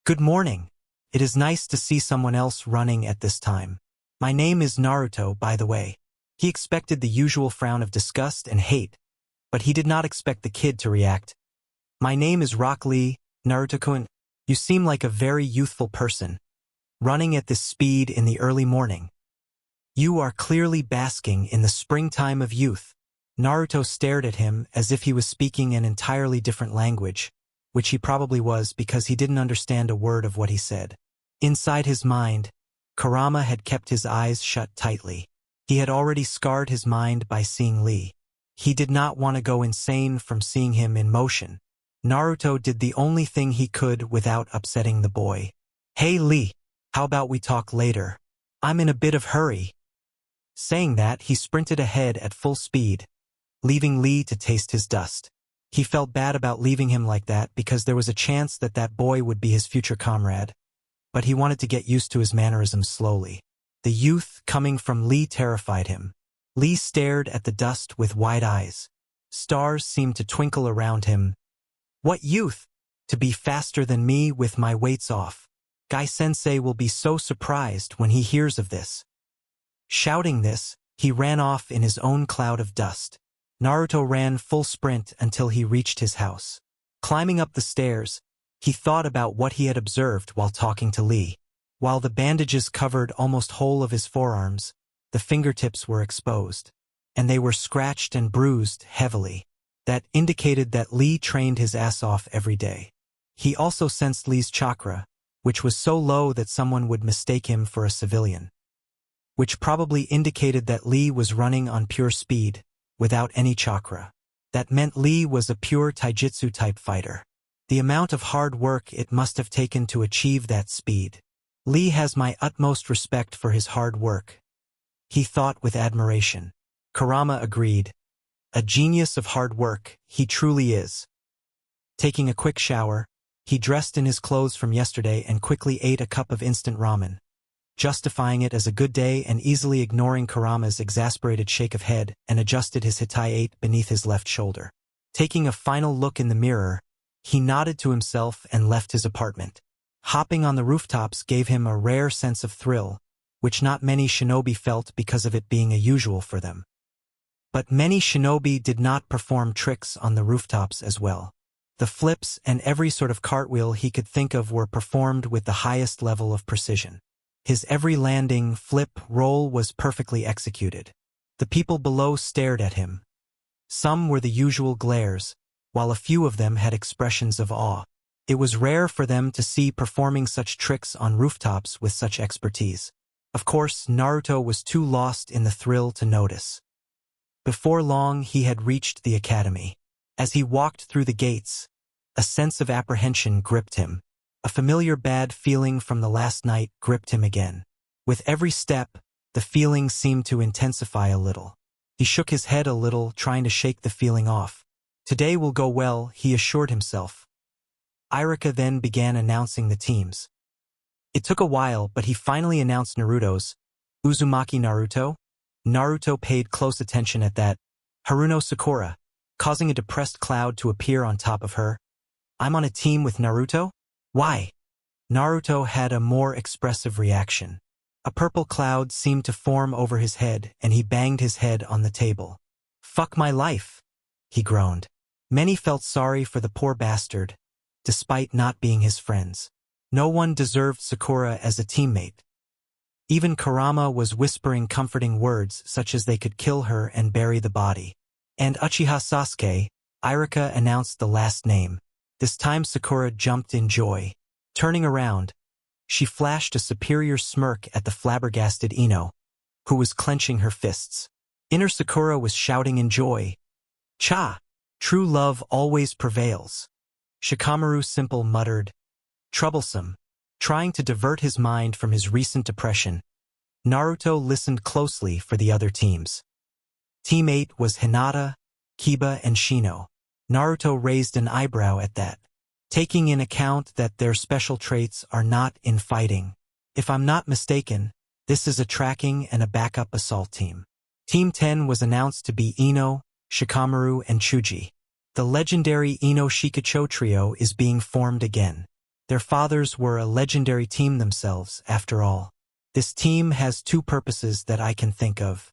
"Good morning. It is nice to see someone else running at this time. My name is Naruto, by the way." He expected the usual frown of disgust and hate, but he did not expect the kid to react. "My name is Rock Lee, Naruto-kun. You seem like a very youthful person, running at this speed in the early morning. You are clearly basking in the springtime of youth." Naruto stared at him as if he was speaking an entirely different language, which he probably was because he didn't understand a word of what he said. Inside his mind, Kurama had kept his eyes shut tightly. He had already scarred his mind by seeing Lee. He did not want to go insane from seeing him in motion. Naruto did the only thing he could without upsetting the boy. "Hey Lee, how about we talk later? I'm in a bit of hurry." Saying that, he sprinted ahead at full speed, leaving Lee to taste his dust. He felt bad about leaving him like that because there was a chance that that boy would be his future comrade, but he wanted to get used to his mannerisms slowly. The youth coming from Lee terrified him. Lee stared at the dust with wide eyes. Stars seemed to twinkle around him. "What youth? To be faster than me with my weights off. Guy-sensei will be so surprised when he hears of this." Shouting this, he ran off in his own cloud of dust. Naruto ran full sprint until he reached his house. Climbing up the stairs, he thought about what he had observed while talking to Lee. While the bandages covered almost whole of his forearms, the fingertips were exposed, and they were scratched and bruised heavily. That indicated that Lee trained his ass off every day. He also sensed Lee's chakra, which was so low that someone would mistake him for a civilian, which probably indicated that Lee was running on pure speed, without any chakra. That meant Lee was a pure taijutsu-type fighter. The amount of hard work it must have taken to achieve that speed. Lee has my utmost respect for his hard work, he thought with admiration. Kurama agreed. A genius of hard work, he truly is. Taking a quick shower, he dressed in his clothes from yesterday and quickly ate a cup of instant ramen, justifying it as a good day and easily ignoring Kurama's exasperated shake of head, and adjusted his hitai beneath his left shoulder. Taking a final look in the mirror, he nodded to himself and left his apartment. Hopping on the rooftops gave him a rare sense of thrill, which not many shinobi felt because of it being a usual for them. But many shinobi did not perform tricks on the rooftops as well. The flips and every sort of cartwheel he could think of were performed with the highest level of precision. His every landing, flip, roll was perfectly executed. The people below stared at him. Some were the usual glares, while a few of them had expressions of awe. It was rare for them to see performing such tricks on rooftops with such expertise. Of course, Naruto was too lost in the thrill to notice. Before long, he had reached the academy. As he walked through the gates, a sense of apprehension gripped him. A familiar bad feeling from the last night gripped him again. With every step, the feeling seemed to intensify a little. He shook his head a little, trying to shake the feeling off. Today will go well, he assured himself. Irika then began announcing the teams. It took a while, but he finally announced Naruto's. Uzumaki Naruto? Naruto paid close attention at that. Haruno Sakura, causing a depressed cloud to appear on top of her. I'm on a team with Naruto? Why? Naruto had a more expressive reaction. A purple cloud seemed to form over his head, and he banged his head on the table. Fuck my life, he groaned. Many felt sorry for the poor bastard, despite not being his friends. No one deserved Sakura as a teammate. Even Kurama was whispering comforting words such as they could kill her and bury the body. And Uchiha Sasuke, Irika announced the last name. This time Sakura jumped in joy. Turning around, she flashed a superior smirk at the flabbergasted Ino, who was clenching her fists. Inner Sakura was shouting in joy. Cha! True love always prevails. Shikamaru Simple muttered. Troublesome. Trying to divert his mind from his recent depression, Naruto listened closely for the other teams. Team 8 was Hinata, Kiba, and Shino. Naruto raised an eyebrow at that, taking in account that their special traits are not in fighting. If I'm not mistaken, this is a tracking and a backup assault team. Team 10 was announced to be Ino, Shikamaru, and Chuji. The legendary Ino Shikacho trio is being formed again. Their fathers were a legendary team themselves, after all. This team has two purposes that I can think of.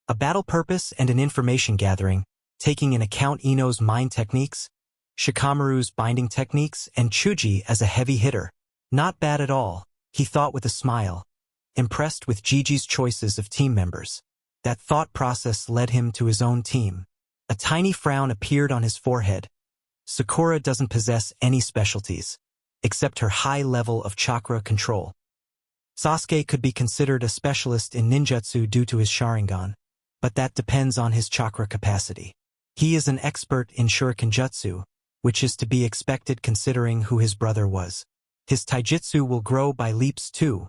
A battle purpose and an information gathering, taking in account Ino's mind techniques, Shikamaru's binding techniques, and Chuji as a heavy hitter. Not bad at all, he thought with a smile, impressed with Gigi's choices of team members. That thought process led him to his own team. A tiny frown appeared on his forehead. Sakura doesn't possess any specialties, except her high level of chakra control. Sasuke could be considered a specialist in ninjutsu due to his Sharingan, but that depends on his chakra capacity. He is an expert in shuriken jutsu, which is to be expected considering who his brother was. His taijutsu will grow by leaps too,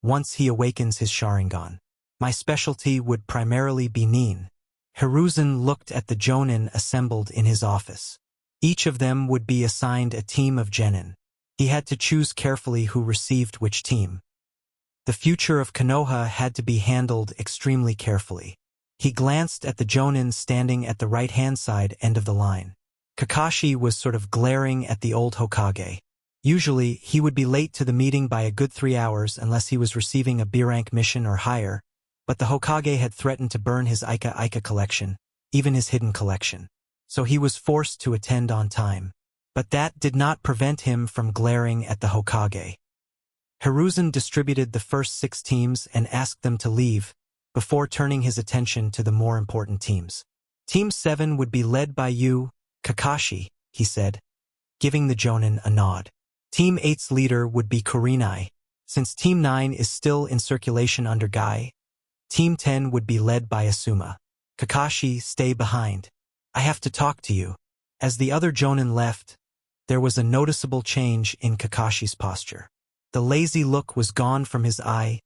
once he awakens his Sharingan. My specialty would primarily be nin. Hiruzen looked at the jonin assembled in his office. Each of them would be assigned a team of genin. He had to choose carefully who received which team. The future of Konoha had to be handled extremely carefully. He glanced at the jonin standing at the right-hand side end of the line. Kakashi was sort of glaring at the old Hokage. Usually, he would be late to the meeting by a good 3 hours unless he was receiving a B-rank mission or higher, but the Hokage had threatened to burn his Ika collection, even his hidden collection. So he was forced to attend on time. But that did not prevent him from glaring at the Hokage. Hiruzen distributed the first 6 teams and asked them to leave, before turning his attention to the more important teams. Team 7 would be led by you, Kakashi, he said, giving the jonin a nod. Team 8's leader would be Kurenai. Since Team 9 is still in circulation under Guy, Team 10 would be led by Asuma. Kakashi, stay behind. I have to talk to you. As the other Jonin left, there was a noticeable change in Kakashi's posture. The lazy look was gone from his eye,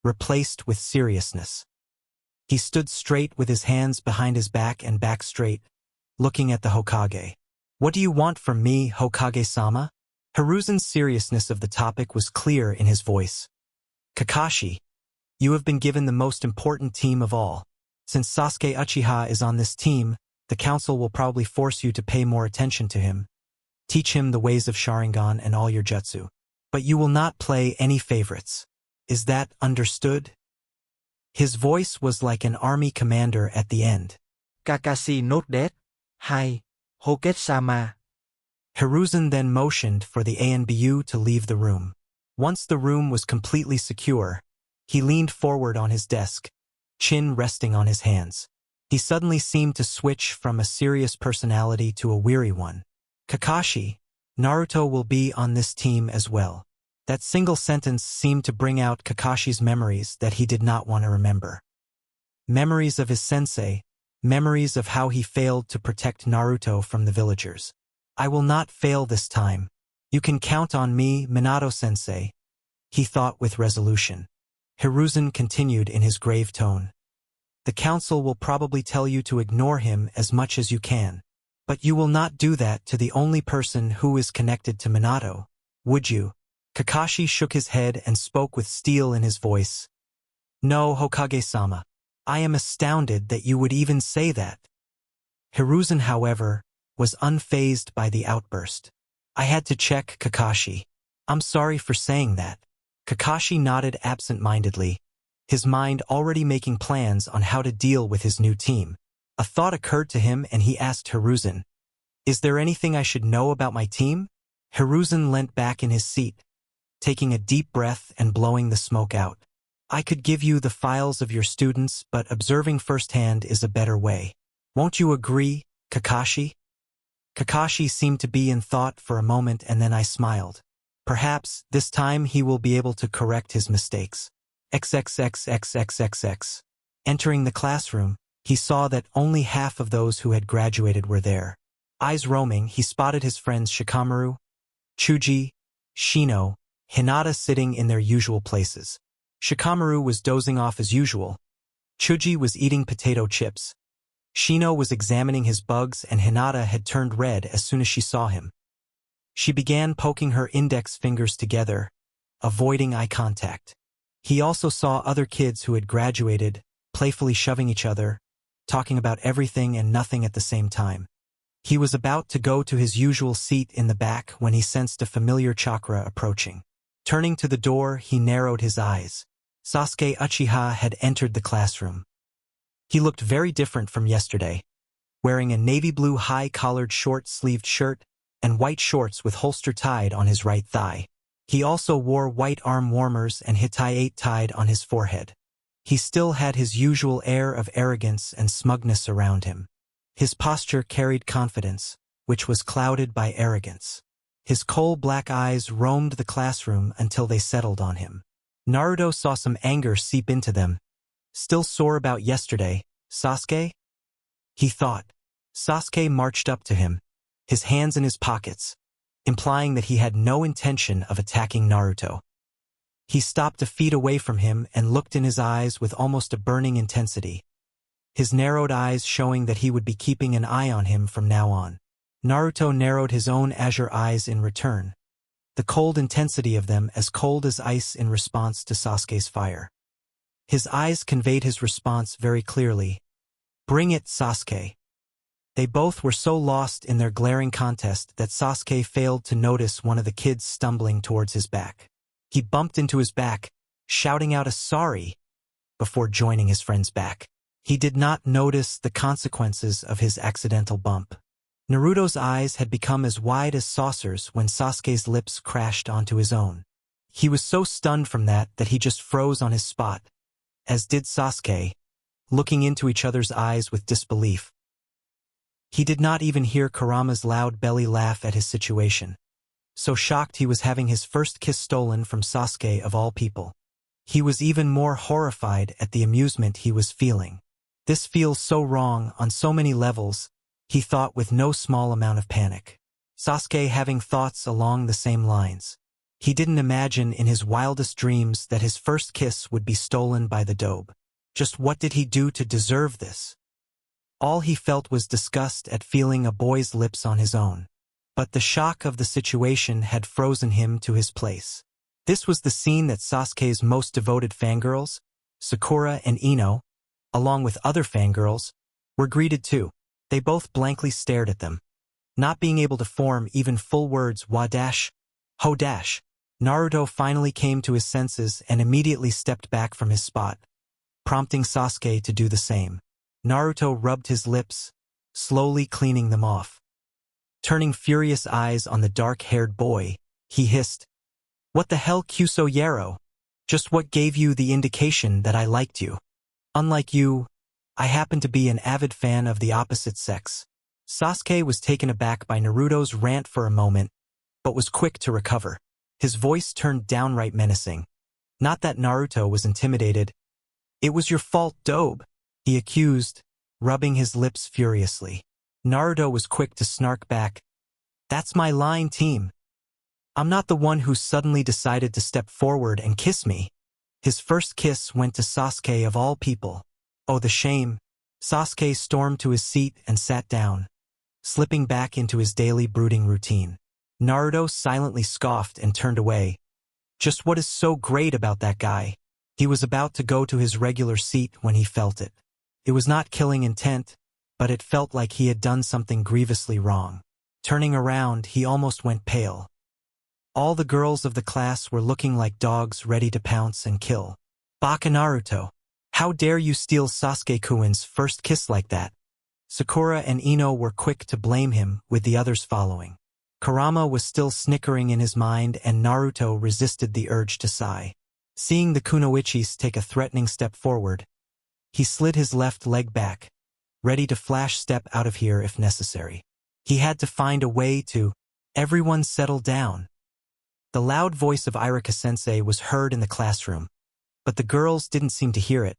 replaced with seriousness. He stood straight with his hands behind his back and back straight, looking at the Hokage. What do you want from me, Hokage-sama? Hiruzen's seriousness of the topic was clear in his voice. Kakashi, you have been given the most important team of all. Since Sasuke Uchiha is on this team, the council will probably force you to pay more attention to him. Teach him the ways of Sharingan and all your jutsu. But you will not play any favorites. Is that understood? His voice was like an army commander at the end. Kakashi note that. Hai, Hokage-sama. Hiruzen then motioned for the ANBU to leave the room. Once the room was completely secure, he leaned forward on his desk, chin resting on his hands. He suddenly seemed to switch from a serious personality to a weary one. Kakashi, Naruto will be on this team as well. That single sentence seemed to bring out Kakashi's memories that he did not want to remember. Memories of his sensei, memories of how he failed to protect Naruto from the villagers. I will not fail this time. You can count on me, Minato-sensei, he thought with resolution. Hiruzen continued in his grave tone. The council will probably tell you to ignore him as much as you can. But you will not do that to the only person who is connected to Minato, would you? Kakashi shook his head and spoke with steel in his voice. No, Hokage-sama. I am astounded that you would even say that. Hiruzen, however, was unfazed by the outburst. I had to check, Kakashi. I'm sorry for saying that. Kakashi nodded absent-mindedly, his mind already making plans on how to deal with his new team. A thought occurred to him and he asked Hiruzen, Is there anything I should know about my team? Hiruzen leant back in his seat, taking a deep breath and blowing the smoke out. I could give you the files of your students, but observing firsthand is a better way. Won't you agree, Kakashi? Kakashi seemed to be in thought for a moment and then I smiled. Perhaps, this time he will be able to correct his mistakes. XXXXXXX. Entering the classroom, he saw that only half of those who had graduated were there. Eyes roaming, he spotted his friends Shikamaru, Chuji, Shino, Hinata sitting in their usual places. Shikamaru was dozing off as usual. Chuji was eating potato chips. Shino was examining his bugs and Hinata had turned red as soon as she saw him. She began poking her index fingers together, avoiding eye contact. He also saw other kids who had graduated, playfully shoving each other, talking about everything and nothing at the same time. He was about to go to his usual seat in the back when he sensed a familiar chakra approaching. Turning to the door, he narrowed his eyes. Sasuke Uchiha had entered the classroom. He looked very different from yesterday, wearing a navy blue high-collared short-sleeved shirt and white shorts with holster tied on his right thigh. He also wore white arm warmers and hitai tied on his forehead. He still had his usual air of arrogance and smugness around him. His posture carried confidence, which was clouded by arrogance. His coal-black eyes roamed the classroom until they settled on him. Naruto saw some anger seep into them. Still sore about yesterday, Sasuke? He thought. Sasuke marched up to him, his hands in his pockets, implying that he had no intention of attacking Naruto. He stopped a feet away from him and looked in his eyes with almost a burning intensity, his narrowed eyes showing that he would be keeping an eye on him from now on. Naruto narrowed his own azure eyes in return, the cold intensity of them as cold as ice in response to Sasuke's fire. His eyes conveyed his response very clearly. Bring it, Sasuke. They both were so lost in their glaring contest that Sasuke failed to notice one of the kids stumbling towards his back. He bumped into his back, shouting out a sorry, before joining his friend's back. He did not notice the consequences of his accidental bump. Naruto's eyes had become as wide as saucers when Sasuke's lips crashed onto his own. He was so stunned from that he just froze on his spot, as did Sasuke, looking into each other's eyes with disbelief. He did not even hear Kurama's loud belly laugh at his situation. So shocked he was having his first kiss stolen from Sasuke of all people. He was even more horrified at the amusement he was feeling. This feels so wrong on so many levels, he thought with no small amount of panic. Sasuke having thoughts along the same lines. He didn't imagine in his wildest dreams that his first kiss would be stolen by the dobe. Just what did he do to deserve this? All he felt was disgust at feeling a boy's lips on his own. But the shock of the situation had frozen him to his place. This was the scene that Sasuke's most devoted fangirls, Sakura and Ino, along with other fangirls, were greeted too. They both blankly stared at them, not being able to form even full words wa-dash, ho-dash. Naruto finally came to his senses and immediately stepped back from his spot, prompting Sasuke to do the same. Naruto rubbed his lips, slowly cleaning them off. Turning furious eyes on the dark-haired boy, he hissed, "What the hell, Kyuso Yaro? Just what gave you the indication that I liked you? Unlike you, I happen to be an avid fan of the opposite sex." Sasuke was taken aback by Naruto's rant for a moment, but was quick to recover. His voice turned downright menacing. Not that Naruto was intimidated. "It was your fault, dobe," he accused, rubbing his lips furiously. Naruto was quick to snark back, "That's my line, team. I'm not the one who suddenly decided to step forward and kiss me." His first kiss went to Sasuke of all people. Oh, the shame. Sasuke stormed to his seat and sat down, slipping back into his daily brooding routine. Naruto silently scoffed and turned away. Just what is so great about that guy? He was about to go to his regular seat when he felt it. It was not killing intent, but it felt like he had done something grievously wrong. Turning around, he almost went pale. All the girls of the class were looking like dogs ready to pounce and kill. "Baka Naruto, how dare you steal Sasuke-kun's first kiss like that?" Sakura and Ino were quick to blame him, with the others following. Kurama was still snickering in his mind, and Naruto resisted the urge to sigh. Seeing the kunoichis take a threatening step forward, he slid his left leg back, ready to flash step out of here if necessary. He had to find a way to, "Everyone settle down." The loud voice of Iruka-sensei was heard in the classroom, but the girls didn't seem to hear it,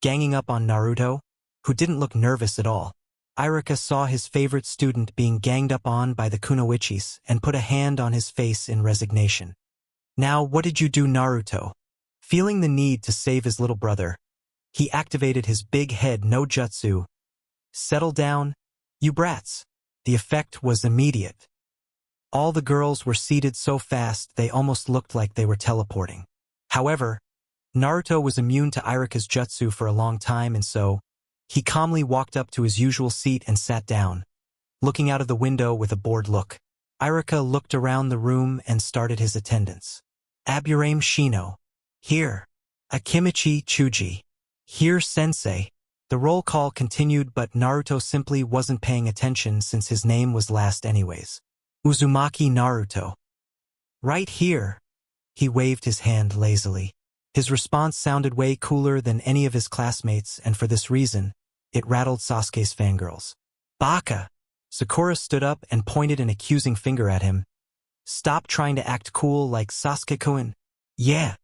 ganging up on Naruto, who didn't look nervous at all. Iruka saw his favorite student being ganged up on by the kunoichis and put a hand on his face in resignation. "Now what did you do, Naruto?" Feeling the need to save his little brother, he activated his big head no jutsu. "Settle down, you brats." The effect was immediate. All the girls were seated so fast they almost looked like they were teleporting. However, Naruto was immune to Iruka's jutsu for a long time, and so he calmly walked up to his usual seat and sat down, looking out of the window with a bored look. Iruka looked around the room and started his attendance. "Aburame Shino. Here. Akimichi Chuji. Here, sensei." The roll call continued, but Naruto simply wasn't paying attention since his name was last anyways. "Uzumaki Naruto. Right here." He waved his hand lazily. His response sounded way cooler than any of his classmates, and for this reason, it rattled Sasuke's fangirls. "Baka!" Sakura stood up and pointed an accusing finger at him. "Stop trying to act cool like Sasuke-kun." "Yeah."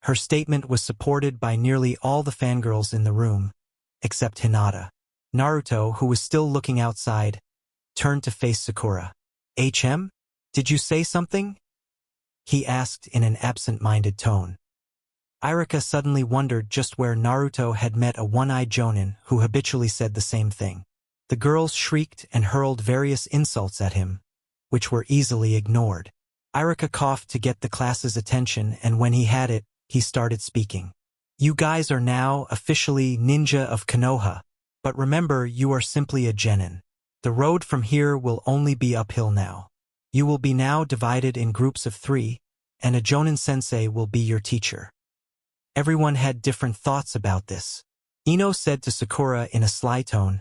Her statement was supported by nearly all the fangirls in the room, except Hinata. Naruto, who was still looking outside, turned to face Sakura. "HM? Did you say something?" he asked in an absent-minded tone. Iruka suddenly wondered just where Naruto had met a one-eyed jonin who habitually said the same thing. The girls shrieked and hurled various insults at him, which were easily ignored. Iruka coughed to get the class's attention, and when he had it, he started speaking. "You guys are now officially ninja of Konoha, but remember you are simply a genin. The road from here will only be uphill now. You will be now divided in groups of 3, and a jonin sensei will be your teacher." Everyone had different thoughts about this. Ino said to Sakura in a sly tone,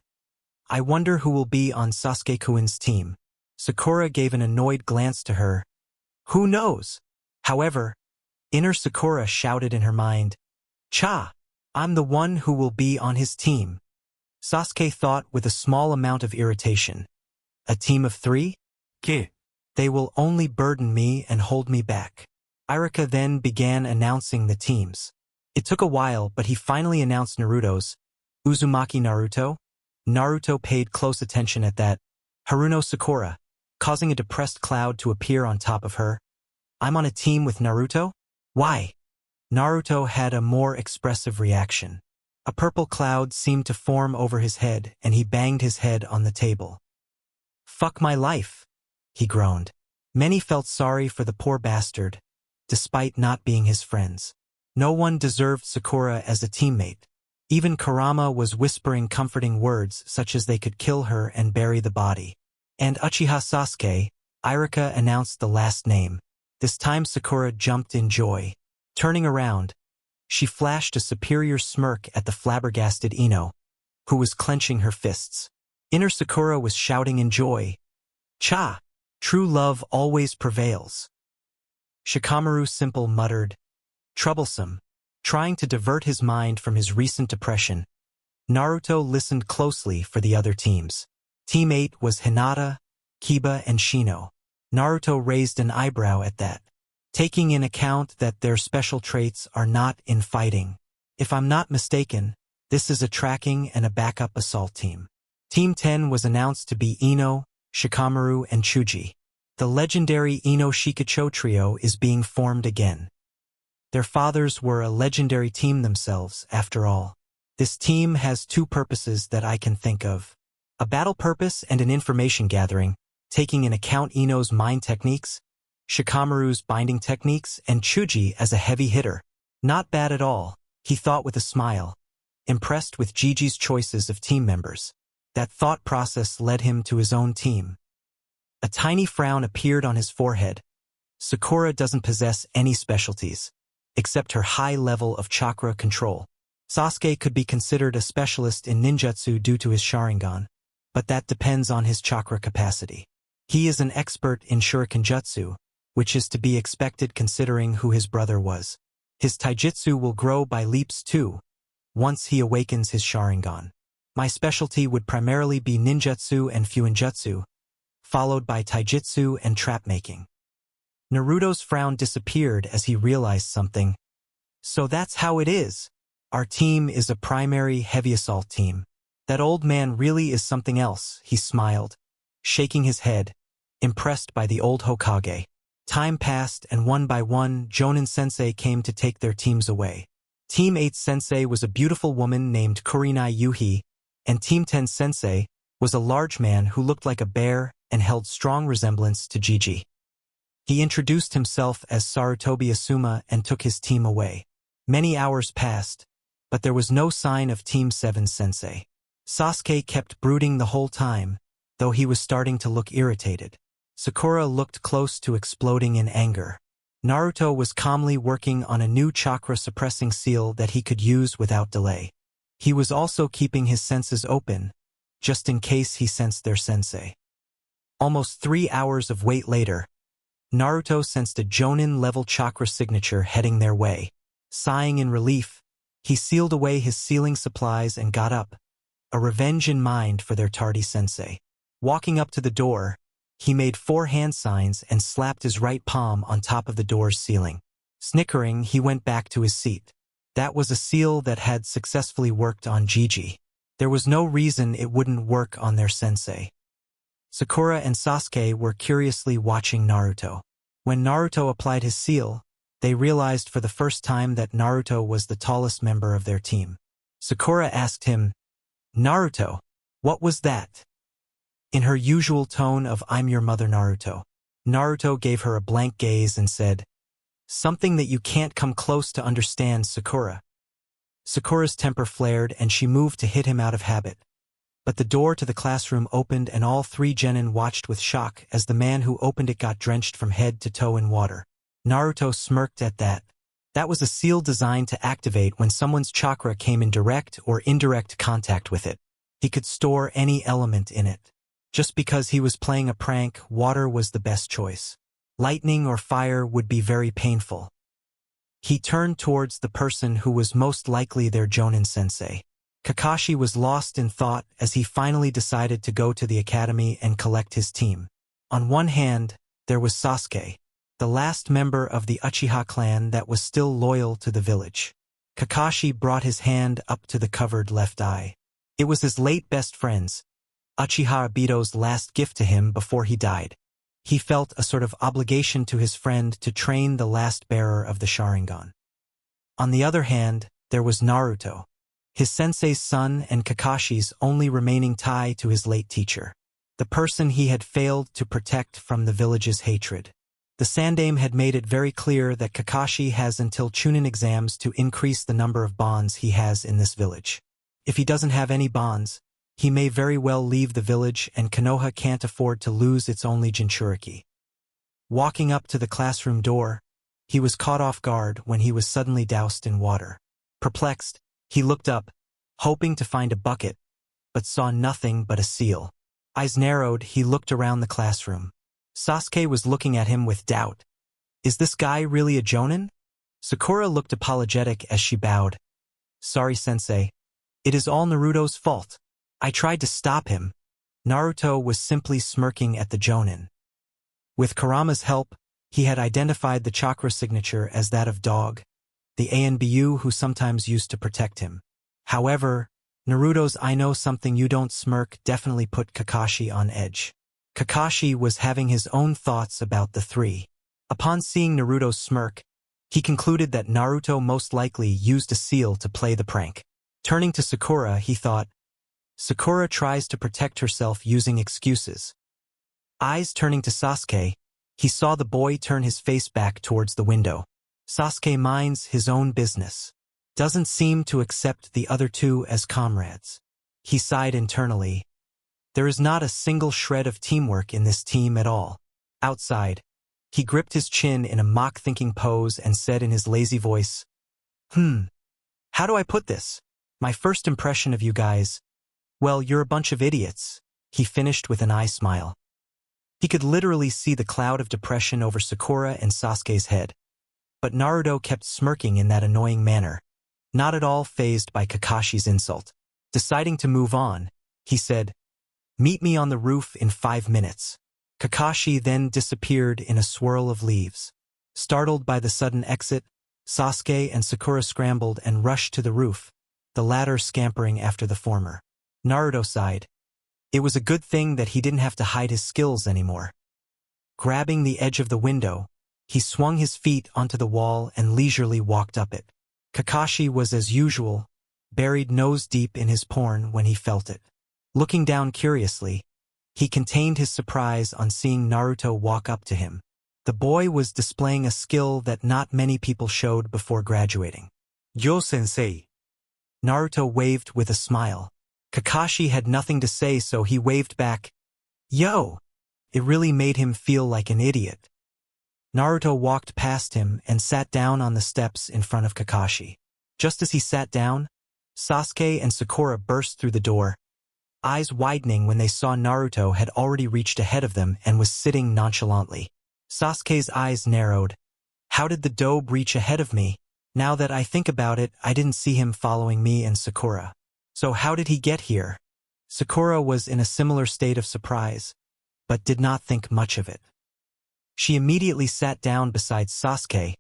"I wonder who will be on Sasuke-kun's team." Sakura gave an annoyed glance to her. "Who knows?" However, inner Sakura shouted in her mind, "Cha! I'm the one who will be on his team." Sasuke thought with a small amount of irritation. "A team of 3? Ke. They will only burden me and hold me back." Iruka then began announcing the teams. It took a while, but he finally announced Naruto's. "Uzumaki Naruto, Naruto paid close attention at that. Haruno Sakura, causing a depressed cloud to appear on top of her. I'm on a team with Naruto? Why? Naruto had a more expressive reaction. A purple cloud seemed to form over his head, and he banged his head on the table. Fuck my life, he groaned. Many felt sorry for the poor bastard, despite not being his friends. No one deserved Sakura as a teammate. Even Kurama was whispering comforting words such as they could kill her and bury the body. And Uchiha Sasuke, Irika announced the last name. This time Sakura jumped in joy. Turning around, she flashed a superior smirk at the flabbergasted Ino, who was clenching her fists. Inner Sakura was shouting in joy. Cha! True love always prevails. Shikamaru Simple muttered, troublesome, trying to divert his mind from his recent depression. Naruto listened closely for the other teams. Team 8 was Hinata, Kiba, and Shino. Naruto raised an eyebrow at that, taking in account that their special traits are not in fighting. If I'm not mistaken, this is a tracking and a backup assault team. Team 10 was announced to be Ino, Shikamaru, and Chuji. The legendary Ino Shikacho trio is being formed again. Their fathers were a legendary team themselves, after all. This team has two purposes that I can think of. A battle purpose and an information gathering, taking in account Ino's mind techniques, Shikamaru's binding techniques, and Chuji as a heavy hitter. Not bad at all, he thought with a smile, impressed with Gigi's choices of team members. That thought process led him to his own team. A tiny frown appeared on his forehead. Sakura doesn't possess any specialties, except her high level of chakra control. Sasuke could be considered a specialist in ninjutsu due to his Sharingan, but that depends on his chakra capacity. He is an expert in shuriken jutsu, which is to be expected considering who his brother was. His taijutsu will grow by leaps too, once he awakens his Sharingan. My specialty would primarily be ninjutsu and fuinjutsu, followed by taijutsu and trap-making. Naruto's frown disappeared as he realized something. So that's how it is. Our team is a primary heavy assault team. That old man really is something else, he smiled, shaking his head, impressed by the old Hokage. Time passed and one by one, Jonin-sensei came to take their teams away. Team 8's sensei was a beautiful woman named Kurinai Yuhi, and Team 10's sensei was a large man who looked like a bear and held strong resemblance to Gigi. He introduced himself as Sarutobi Asuma and took his team away. Many hours passed, but there was no sign of Team 7's sensei. Sasuke kept brooding the whole time, though he was starting to look irritated. Sakura looked close to exploding in anger. Naruto was calmly working on a new chakra-suppressing seal that he could use without delay. He was also keeping his senses open, just in case he sensed their sensei. Almost 3 hours of wait later, Naruto sensed a Jonin-level chakra signature heading their way. Sighing in relief, he sealed away his sealing supplies and got up, a revenge in mind for their tardy sensei. Walking up to the door, he made 4 hand signs and slapped his right palm on top of the door's ceiling. Snickering, he went back to his seat. That was a seal that had successfully worked on Gigi. There was no reason it wouldn't work on their sensei. Sakura and Sasuke were curiously watching Naruto. When Naruto applied his seal, they realized for the first time that Naruto was the tallest member of their team. Sakura asked him, "Naruto, what was that?" In her usual tone of "I'm your mother, Naruto." Naruto gave her a blank gaze and said, "Something that you can't come close to understand, Sakura." Sakura's temper flared and she moved to hit him out of habit. But the door to the classroom opened and all 3 genin watched with shock as the man who opened it got drenched from head to toe in water. Naruto smirked at that. That was a seal designed to activate when someone's chakra came in direct or indirect contact with it. He could store any element in it. Just because he was playing a prank, water was the best choice. Lightning or fire would be very painful. He turned towards the person who was most likely their Jonin-sensei. Kakashi was lost in thought as he finally decided to go to the academy and collect his team. On one hand, there was Sasuke, the last member of the Uchiha clan that was still loyal to the village. Kakashi brought his hand up to the covered left eye. It was his late best friend's, Uchiha Obito's last gift to him before he died. He felt a sort of obligation to his friend to train the last bearer of the Sharingan. On the other hand, there was Naruto, his sensei's son and Kakashi's only remaining tie to his late teacher, the person he had failed to protect from the village's hatred. The Sandaime had made it very clear that Kakashi has until Chunin exams to increase the number of bonds he has in this village. If he doesn't have any bonds, he may very well leave the village, and Konoha can't afford to lose its only Jinchuriki. Walking up to the classroom door, he was caught off guard when he was suddenly doused in water. Perplexed, he looked up, hoping to find a bucket, but saw nothing but a seal. Eyes narrowed, he looked around the classroom. Sasuke was looking at him with doubt. Is this guy really a jonin? Sakura looked apologetic as she bowed. Sorry, sensei. It is all Naruto's fault. I tried to stop him. Naruto was simply smirking at the jonin. With Kurama's help, he had identified the chakra signature as that of Dog, the ANBU who sometimes used to protect him. However, Naruto's "I know something you don't" smirk definitely put Kakashi on edge. Kakashi was having his own thoughts about the three. Upon seeing Naruto's smirk, he concluded that Naruto most likely used a seal to play the prank. Turning to Sakura, he thought, Sakura tries to protect herself using excuses. Eyes turning to Sasuke, he saw the boy turn his face back towards the window. Sasuke minds his own business. Doesn't seem to accept the other two as comrades. He sighed internally. There is not a single shred of teamwork in this team at all. Outside, he gripped his chin in a mock-thinking pose and said in his lazy voice, How do I put this? My first impression of you guys, well, you're a bunch of idiots, he finished with an eye smile. He could literally see the cloud of depression over Sakura and Sasuke's head. But Naruto kept smirking in that annoying manner, not at all fazed by Kakashi's insult. Deciding to move on, he said, Meet me on the roof in 5 minutes. Kakashi then disappeared in a swirl of leaves. Startled by the sudden exit, Sasuke and Sakura scrambled and rushed to the roof, the latter scampering after the former. Naruto sighed. It was a good thing that he didn't have to hide his skills anymore. Grabbing the edge of the window, he swung his feet onto the wall and leisurely walked up it. Kakashi was as usual, buried nose deep in his porn when he felt it. Looking down curiously, he contained his surprise on seeing Naruto walk up to him. The boy was displaying a skill that not many people showed before graduating. Yo-sensei. Naruto waved with a smile. Kakashi had nothing to say, so he waved back, Yo! It really made him feel like an idiot. Naruto walked past him and sat down on the steps in front of Kakashi. Just as he sat down, Sasuke and Sakura burst through the door, eyes widening when they saw Naruto had already reached ahead of them and was sitting nonchalantly. Sasuke's eyes narrowed. How did the dobe reach ahead of me? Now that I think about it, I didn't see him following me and Sakura. So how did he get here? Sakura was in a similar state of surprise, but did not think much of it. She immediately sat down beside Sasuke,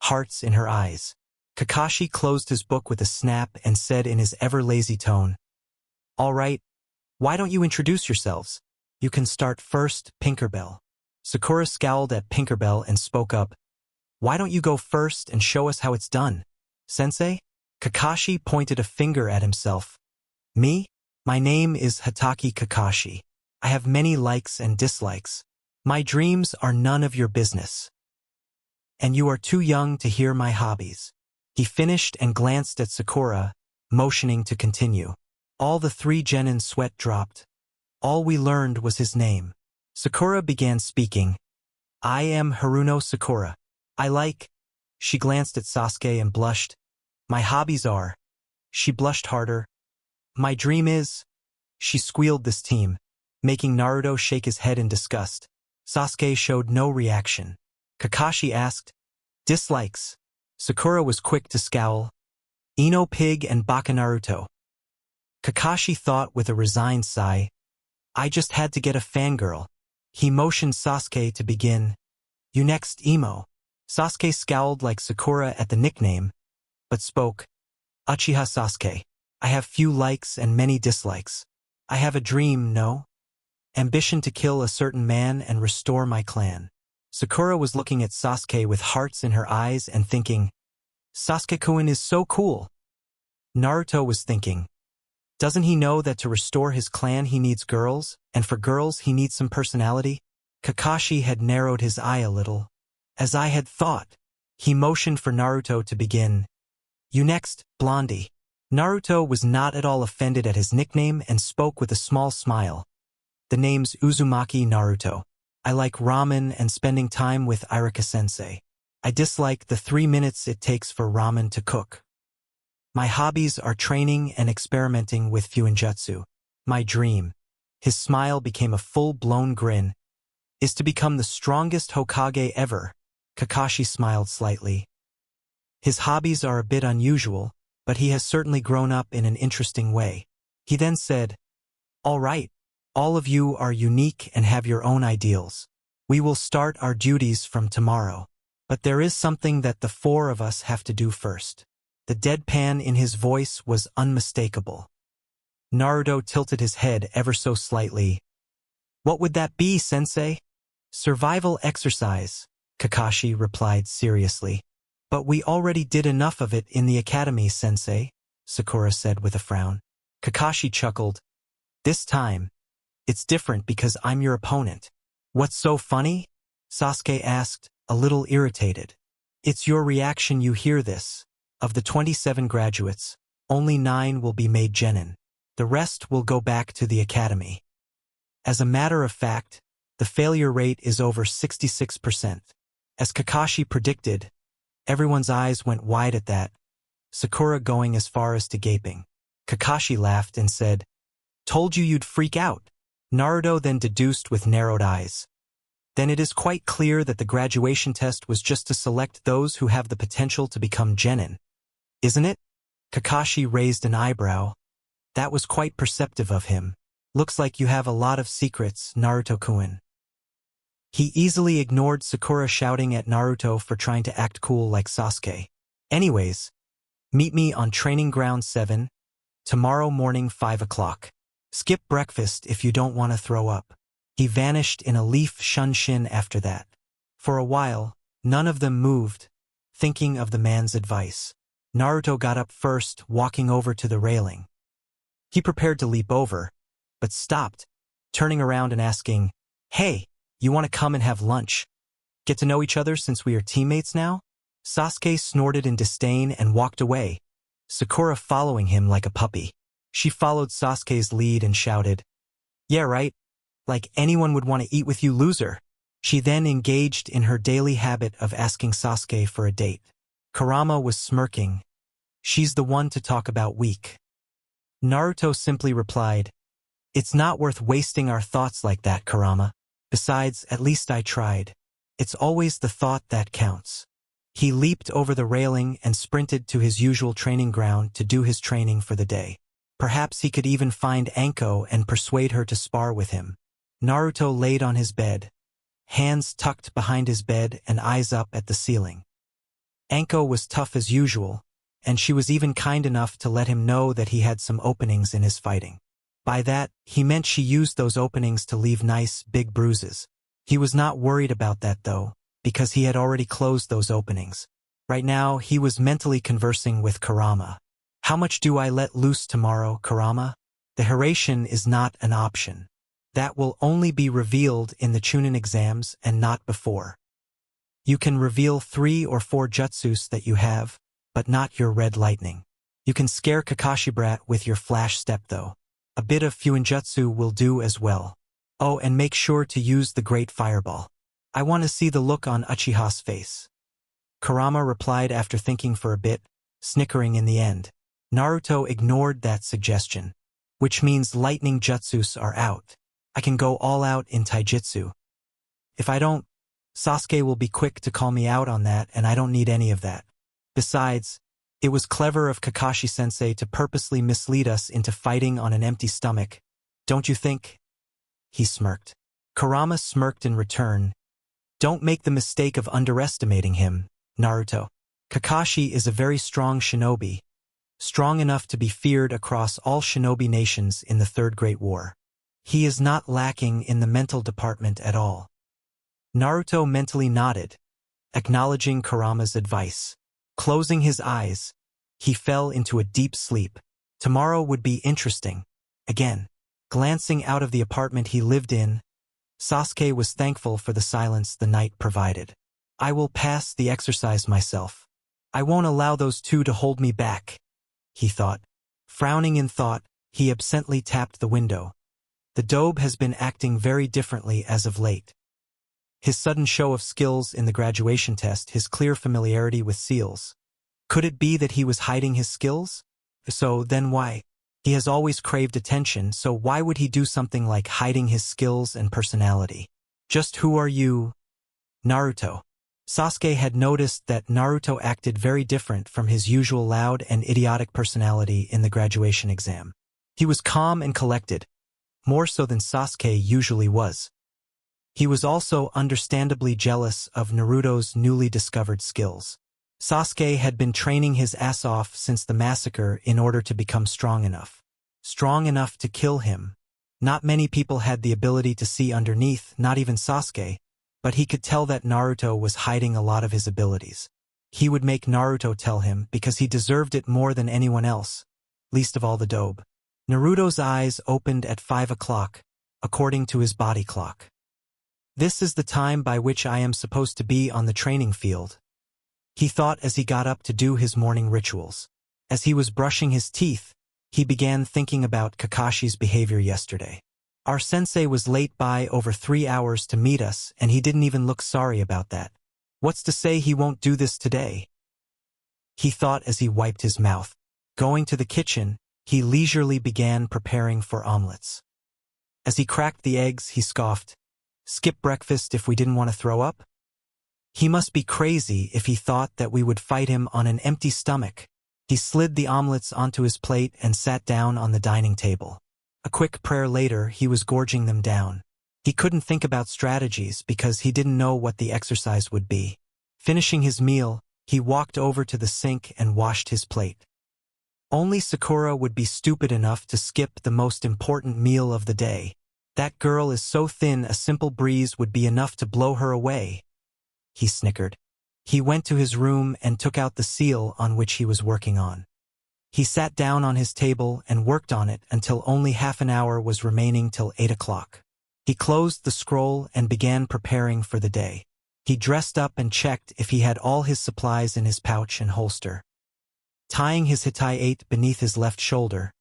hearts in her eyes. Kakashi closed his book with a snap and said in his ever-lazy tone, All right, why don't you introduce yourselves? You can start first, Pinkerbell. Sakura scowled at Pinkerbell and spoke up, Why don't you go first and show us how it's done? Sensei? Kakashi pointed a finger at himself. Me? My name is Hatake Kakashi. I have many likes and dislikes. My dreams are none of your business. And you are too young to hear my hobbies. He finished and glanced at Sakura, motioning to continue. All the three genin's sweat dropped. All we learned was his name. Sakura began speaking. I am Haruno Sakura. I like... She glanced at Sasuke and blushed. My hobbies are... She blushed harder. My dream is... She squealed this team, making Naruto shake his head in disgust. Sasuke showed no reaction. Kakashi asked, Dislikes. Sakura was quick to scowl. Ino Pig and Baka Naruto. Kakashi thought with a resigned sigh, I just had to get a fangirl. He motioned Sasuke to begin. You next, Emo. Sasuke scowled like Sakura at the nickname, but spoke. Uchiha Sasuke. I have few likes and many dislikes. I have a dream, no? Ambition to kill a certain man and restore my clan. Sakura was looking at Sasuke with hearts in her eyes and thinking, Sasuke-kun is so cool. Naruto was thinking, doesn't he know that to restore his clan he needs girls, and for girls he needs some personality? Kakashi had narrowed his eye a little. As I had thought. He motioned for Naruto to begin. You next, Blondie. Naruto was not at all offended at his nickname and spoke with a small smile. The name's Uzumaki Naruto. I like ramen and spending time with Irika-sensei. I dislike the 3 minutes it takes for ramen to cook. My hobbies are training and experimenting with Fuinjutsu. My dream, his smile became a full-blown grin, is to become the strongest Hokage ever. Kakashi smiled slightly. His hobbies are a bit unusual, but he has certainly grown up in an interesting way. He then said, all right, all of you are unique and have your own ideals. We will start our duties from tomorrow. But there is something that the 4 of us have to do first. The deadpan in his voice was unmistakable. Naruto tilted his head ever so slightly. What would that be, sensei? Survival exercise, Kakashi replied seriously. But we already did enough of it in the academy, sensei, Sakura said with a frown. Kakashi chuckled. This time, it's different because I'm your opponent. What's so funny? Sasuke asked, a little irritated. It's your reaction you hear this. Of the 27 graduates, only 9 will be made genin. The rest will go back to the academy. As a matter of fact, the failure rate is over 66%. As Kakashi predicted, everyone's eyes went wide at that, Sakura going as far as to gaping. Kakashi laughed and said, told you you'd freak out. Naruto then deduced with narrowed eyes. Then it is quite clear that the graduation test was just to select those who have the potential to become genin. Isn't it? Kakashi raised an eyebrow. That was quite perceptive of him. Looks like you have a lot of secrets, Naruto-kun. He easily ignored Sakura shouting at Naruto for trying to act cool like Sasuke. Anyways, meet me on Training Ground 7, tomorrow morning 5 o'clock. Skip breakfast if you don't want to throw up. He vanished in a leaf shunshin after that. For a while, none of them moved, thinking of the man's advice. Naruto got up first, walking over to the railing. He prepared to leap over, but stopped, turning around and asking, Hey, you want to come and have lunch? Get to know each other since we are teammates now? Sasuke snorted in disdain and walked away, Sakura following him like a puppy. She followed Sasuke's lead and shouted, Yeah, right. Like anyone would want to eat with you, loser. She then engaged in her daily habit of asking Sasuke for a date. Kurama was smirking. She's the one to talk about weak. Naruto simply replied, It's not worth wasting our thoughts like that, Kurama. Besides, at least I tried. It's always the thought that counts. He leaped over the railing and sprinted to his usual training ground to do his training for the day. Perhaps he could even find Anko and persuade her to spar with him. Naruto laid on his bed, hands tucked behind his bed and eyes up at the ceiling. Anko was tough as usual, and she was even kind enough to let him know that he had some openings in his fighting. By that, he meant she used those openings to leave nice, big bruises. He was not worried about that, though, because he had already closed those openings. Right now, he was mentally conversing with Kurama. How much do I let loose tomorrow, Kurama? The Hiraishin is not an option. That will only be revealed in the Chunin exams and not before. You can reveal 3 or 4 jutsus that you have, but not your red lightning. You can scare Kakashi Brat with your flash step though. A bit of Fuinjutsu will do as well. Oh, and make sure to use the Great Fireball. I want to see the look on Uchiha's face. Kurama replied after thinking for a bit, snickering in the end. Naruto ignored that suggestion, which means lightning jutsus are out. I can go all out in taijutsu. If I don't, Sasuke will be quick to call me out on that, and I don't need any of that. Besides, it was clever of Kakashi-sensei to purposely mislead us into fighting on an empty stomach, don't you think? He smirked. Kurama smirked in return. Don't make the mistake of underestimating him, Naruto. Kakashi is a very strong shinobi, strong enough to be feared across all shinobi nations in the Third Great War. He is not lacking in the mental department at all. Naruto mentally nodded, acknowledging Kurama's advice. Closing his eyes, he fell into a deep sleep. Tomorrow would be interesting. Again, glancing out of the apartment he lived in, Sasuke was thankful for the silence the night provided. I will pass the exercise myself. I won't allow those two to hold me back, he thought. Frowning in thought, he absently tapped the window. The dobe has been acting very differently as of late. His sudden show of skills in the graduation test, his clear familiarity with seals. Could it be that he was hiding his skills? So then why? He has always craved attention, so why would he do something like hiding his skills and personality? Just who are you? Naruto. Sasuke had noticed that Naruto acted very different from his usual loud and idiotic personality in the graduation exam. He was calm and collected, more so than Sasuke usually was. He was also understandably jealous of Naruto's newly discovered skills. Sasuke had been training his ass off since the massacre in order to become strong enough. Strong enough to kill him. Not many people had the ability to see underneath, not even Sasuke, but he could tell that Naruto was hiding a lot of his abilities. He would make Naruto tell him because he deserved it more than anyone else, least of all the dobe. Naruto's eyes opened at 5 o'clock, according to his body clock. This is the time by which I am supposed to be on the training field, he thought as he got up to do his morning rituals. As he was brushing his teeth, he began thinking about Kakashi's behavior yesterday. Our sensei was late by over 3 hours to meet us, and he didn't even look sorry about that. What's to say he won't do this today? He thought as he wiped his mouth. Going to the kitchen, he leisurely began preparing for omelets. As he cracked the eggs, he scoffed. Skip breakfast if we didn't want to throw up? He must be crazy if he thought that we would fight him on an empty stomach. He slid the omelets onto his plate and sat down on the dining table. A quick prayer later, he was gorging them down. He couldn't think about strategies because he didn't know what the exercise would be. Finishing his meal, he walked over to the sink and washed his plate. Only Sakura would be stupid enough to skip the most important meal of the day. That girl is so thin a simple breeze would be enough to blow her away. He snickered. He went to his room and took out the seal on which he was working on. He sat down on his table and worked on it until only half an hour was remaining till 8 o'clock. He closed the scroll and began preparing for the day. He dressed up and checked if he had all his supplies in his pouch and holster. Tying his hitai beneath his left shoulder,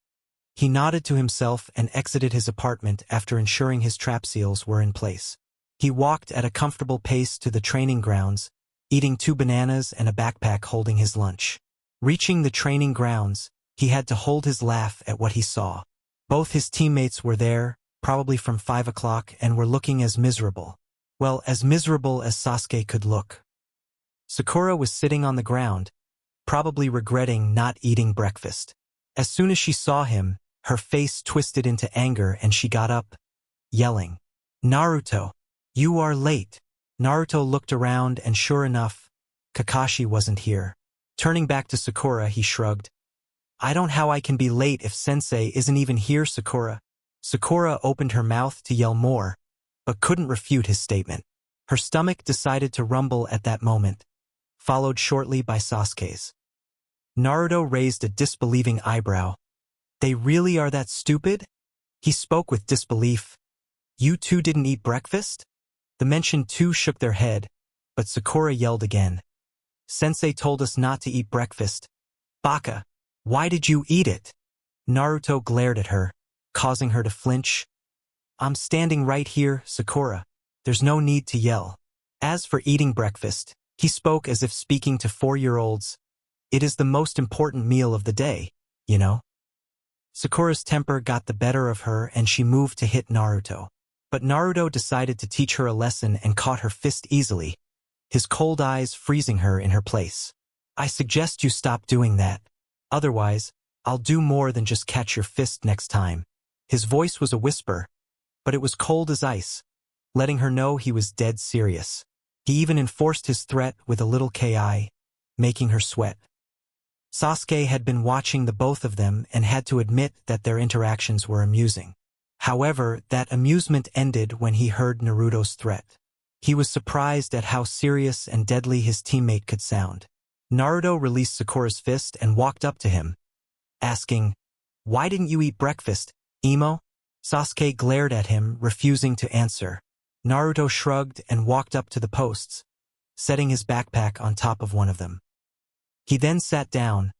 he nodded to himself and exited his apartment after ensuring his trap seals were in place. He walked at a comfortable pace to the training grounds, eating 2 bananas and a backpack holding his lunch. Reaching the training grounds, he had to hold his laugh at what he saw. Both his teammates were there, probably from 5 o'clock, and were looking as miserable. Well, as miserable as Sasuke could look. Sakura was sitting on the ground, probably regretting not eating breakfast. As soon as she saw him, her face twisted into anger and she got up, yelling, "Naruto, you are late." Naruto looked around and sure enough, Kakashi wasn't here. Turning back to Sakura, he shrugged. I don't know how I can be late if Sensei isn't even here, Sakura. Sakura opened her mouth to yell more, but couldn't refute his statement. Her stomach decided to rumble at that moment, followed shortly by Sasuke's. Naruto raised a disbelieving eyebrow. They really are that stupid? He spoke with disbelief. You two didn't eat breakfast? The mentioned two shook their head, but Sakura yelled again. Sensei told us not to eat breakfast. Baka, why did you eat it? Naruto glared at her, causing her to flinch. I'm standing right here, Sakura. There's no need to yell. As for eating breakfast, he spoke as if speaking to 4-year-olds. It is the most important meal of the day, you know? Sakura's temper got the better of her and she moved to hit Naruto. But Naruto decided to teach her a lesson and caught her fist easily, his cold eyes freezing her in her place. I suggest you stop doing that. Otherwise, I'll do more than just catch your fist next time. His voice was a whisper, but it was cold as ice, letting her know he was dead serious. He even enforced his threat with a little ki, making her sweat. Sasuke had been watching the both of them and had to admit that their interactions were amusing. However, that amusement ended when he heard Naruto's threat. He was surprised at how serious and deadly his teammate could sound. Naruto released Sakura's fist and walked up to him, asking, "Why didn't you eat breakfast, Emo?" Sasuke glared at him, refusing to answer. Naruto shrugged and walked up to the posts, setting his backpack on top of one of them. He then sat down,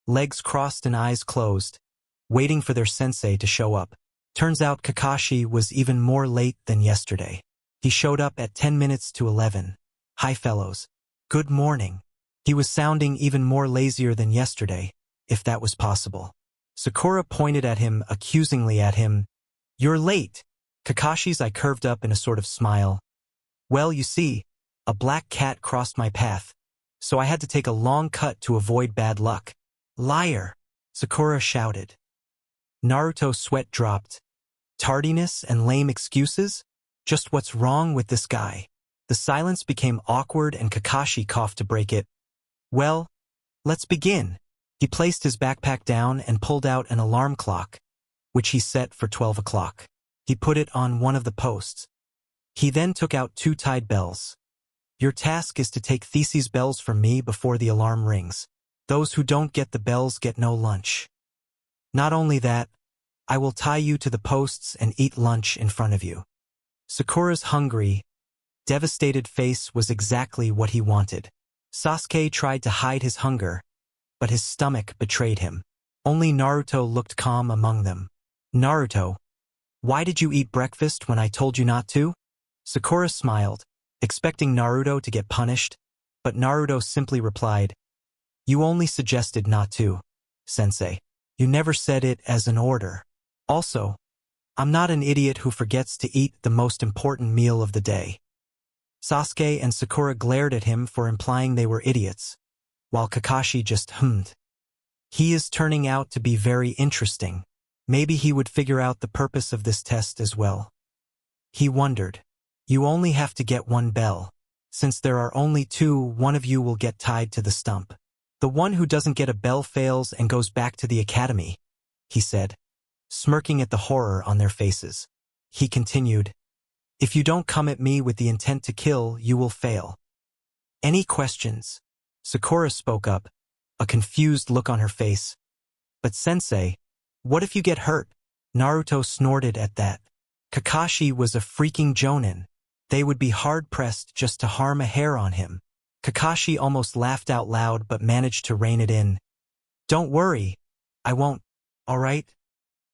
legs crossed and eyes closed, waiting for their sensei to show up. Turns out Kakashi was even more late than yesterday. He showed up at 10 minutes to 11. "Hi fellows. Good morning." He was sounding even more lazier than yesterday, if that was possible. Sakura pointed at him accusingly at him. "You're late." Kakashi's eye curved up in a sort of smile. "Well, you see, a black cat crossed my path, so I had to take a long cut to avoid bad luck." "Liar!" Sakura shouted. Naruto's sweat dropped. Tardiness and lame excuses? Just what's wrong with this guy? The silence became awkward and Kakashi coughed to break it. "Well, let's begin." He placed his backpack down and pulled out an alarm clock, which he set for 12 o'clock. He put it on one of the posts. He then took out 2 tied bells. "Your task is to take these bells from me before the alarm rings. Those who don't get the bells get no lunch. Not only that, I will tie you to the posts and eat lunch in front of you." Sakura's hungry, devastated face was exactly what he wanted. Sasuke tried to hide his hunger, but his stomach betrayed him. Only Naruto looked calm among them. "Naruto, why did you eat breakfast when I told you not to?" Sakura smiled, expecting Naruto to get punished, but Naruto simply replied, "You only suggested not to, sensei. You never said it as an order. Also, I'm not an idiot who forgets to eat the most important meal of the day." Sasuke and Sakura glared at him for implying they were idiots, while Kakashi just hummed. He is turning out to be very interesting. Maybe he would figure out the purpose of this test as well. He wondered. You only have to get 1 bell. Since there are only 2, one of you will get tied to the stump. The one who doesn't get a bell fails and goes back to the academy, he said, smirking at the horror on their faces. He continued, "If you don't come at me with the intent to kill, you will fail." "Any questions?" Sakura spoke up, a confused look on her face. "But sensei, what if you get hurt?" Naruto snorted at that. Kakashi was a freaking jonin. They would be hard-pressed just to harm a hair on him. Kakashi almost laughed out loud but managed to rein it in. "Don't worry, I won't. All right?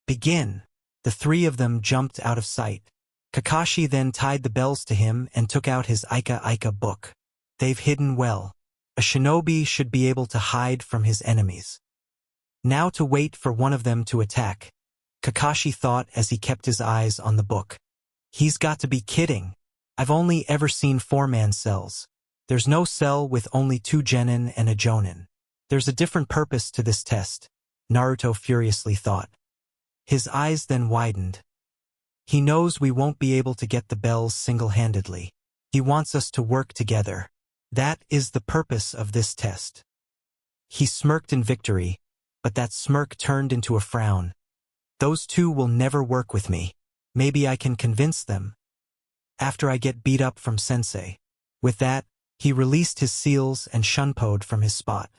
Begin." The 3 of them jumped out of sight. Kakashi then tied the bells to him and took out his Ika book. They've hidden well. A shinobi should be able to hide from his enemies. Now to wait for one of them to attack, Kakashi thought as he kept his eyes on the book. He's got to be kidding. I've only ever seen 4-man cells. There's no cell with only 2 genin and a jonin. There's a different purpose to this test, Naruto furiously thought. His eyes then widened. He knows we won't be able to get the bells single-handedly. He wants us to work together. That is the purpose of this test. He smirked in victory, but that smirk turned into a frown. Those 2 will never work with me. Maybe I can convince them. After I get beat up from sensei. With that, he released his seals and shunpoed from his spot.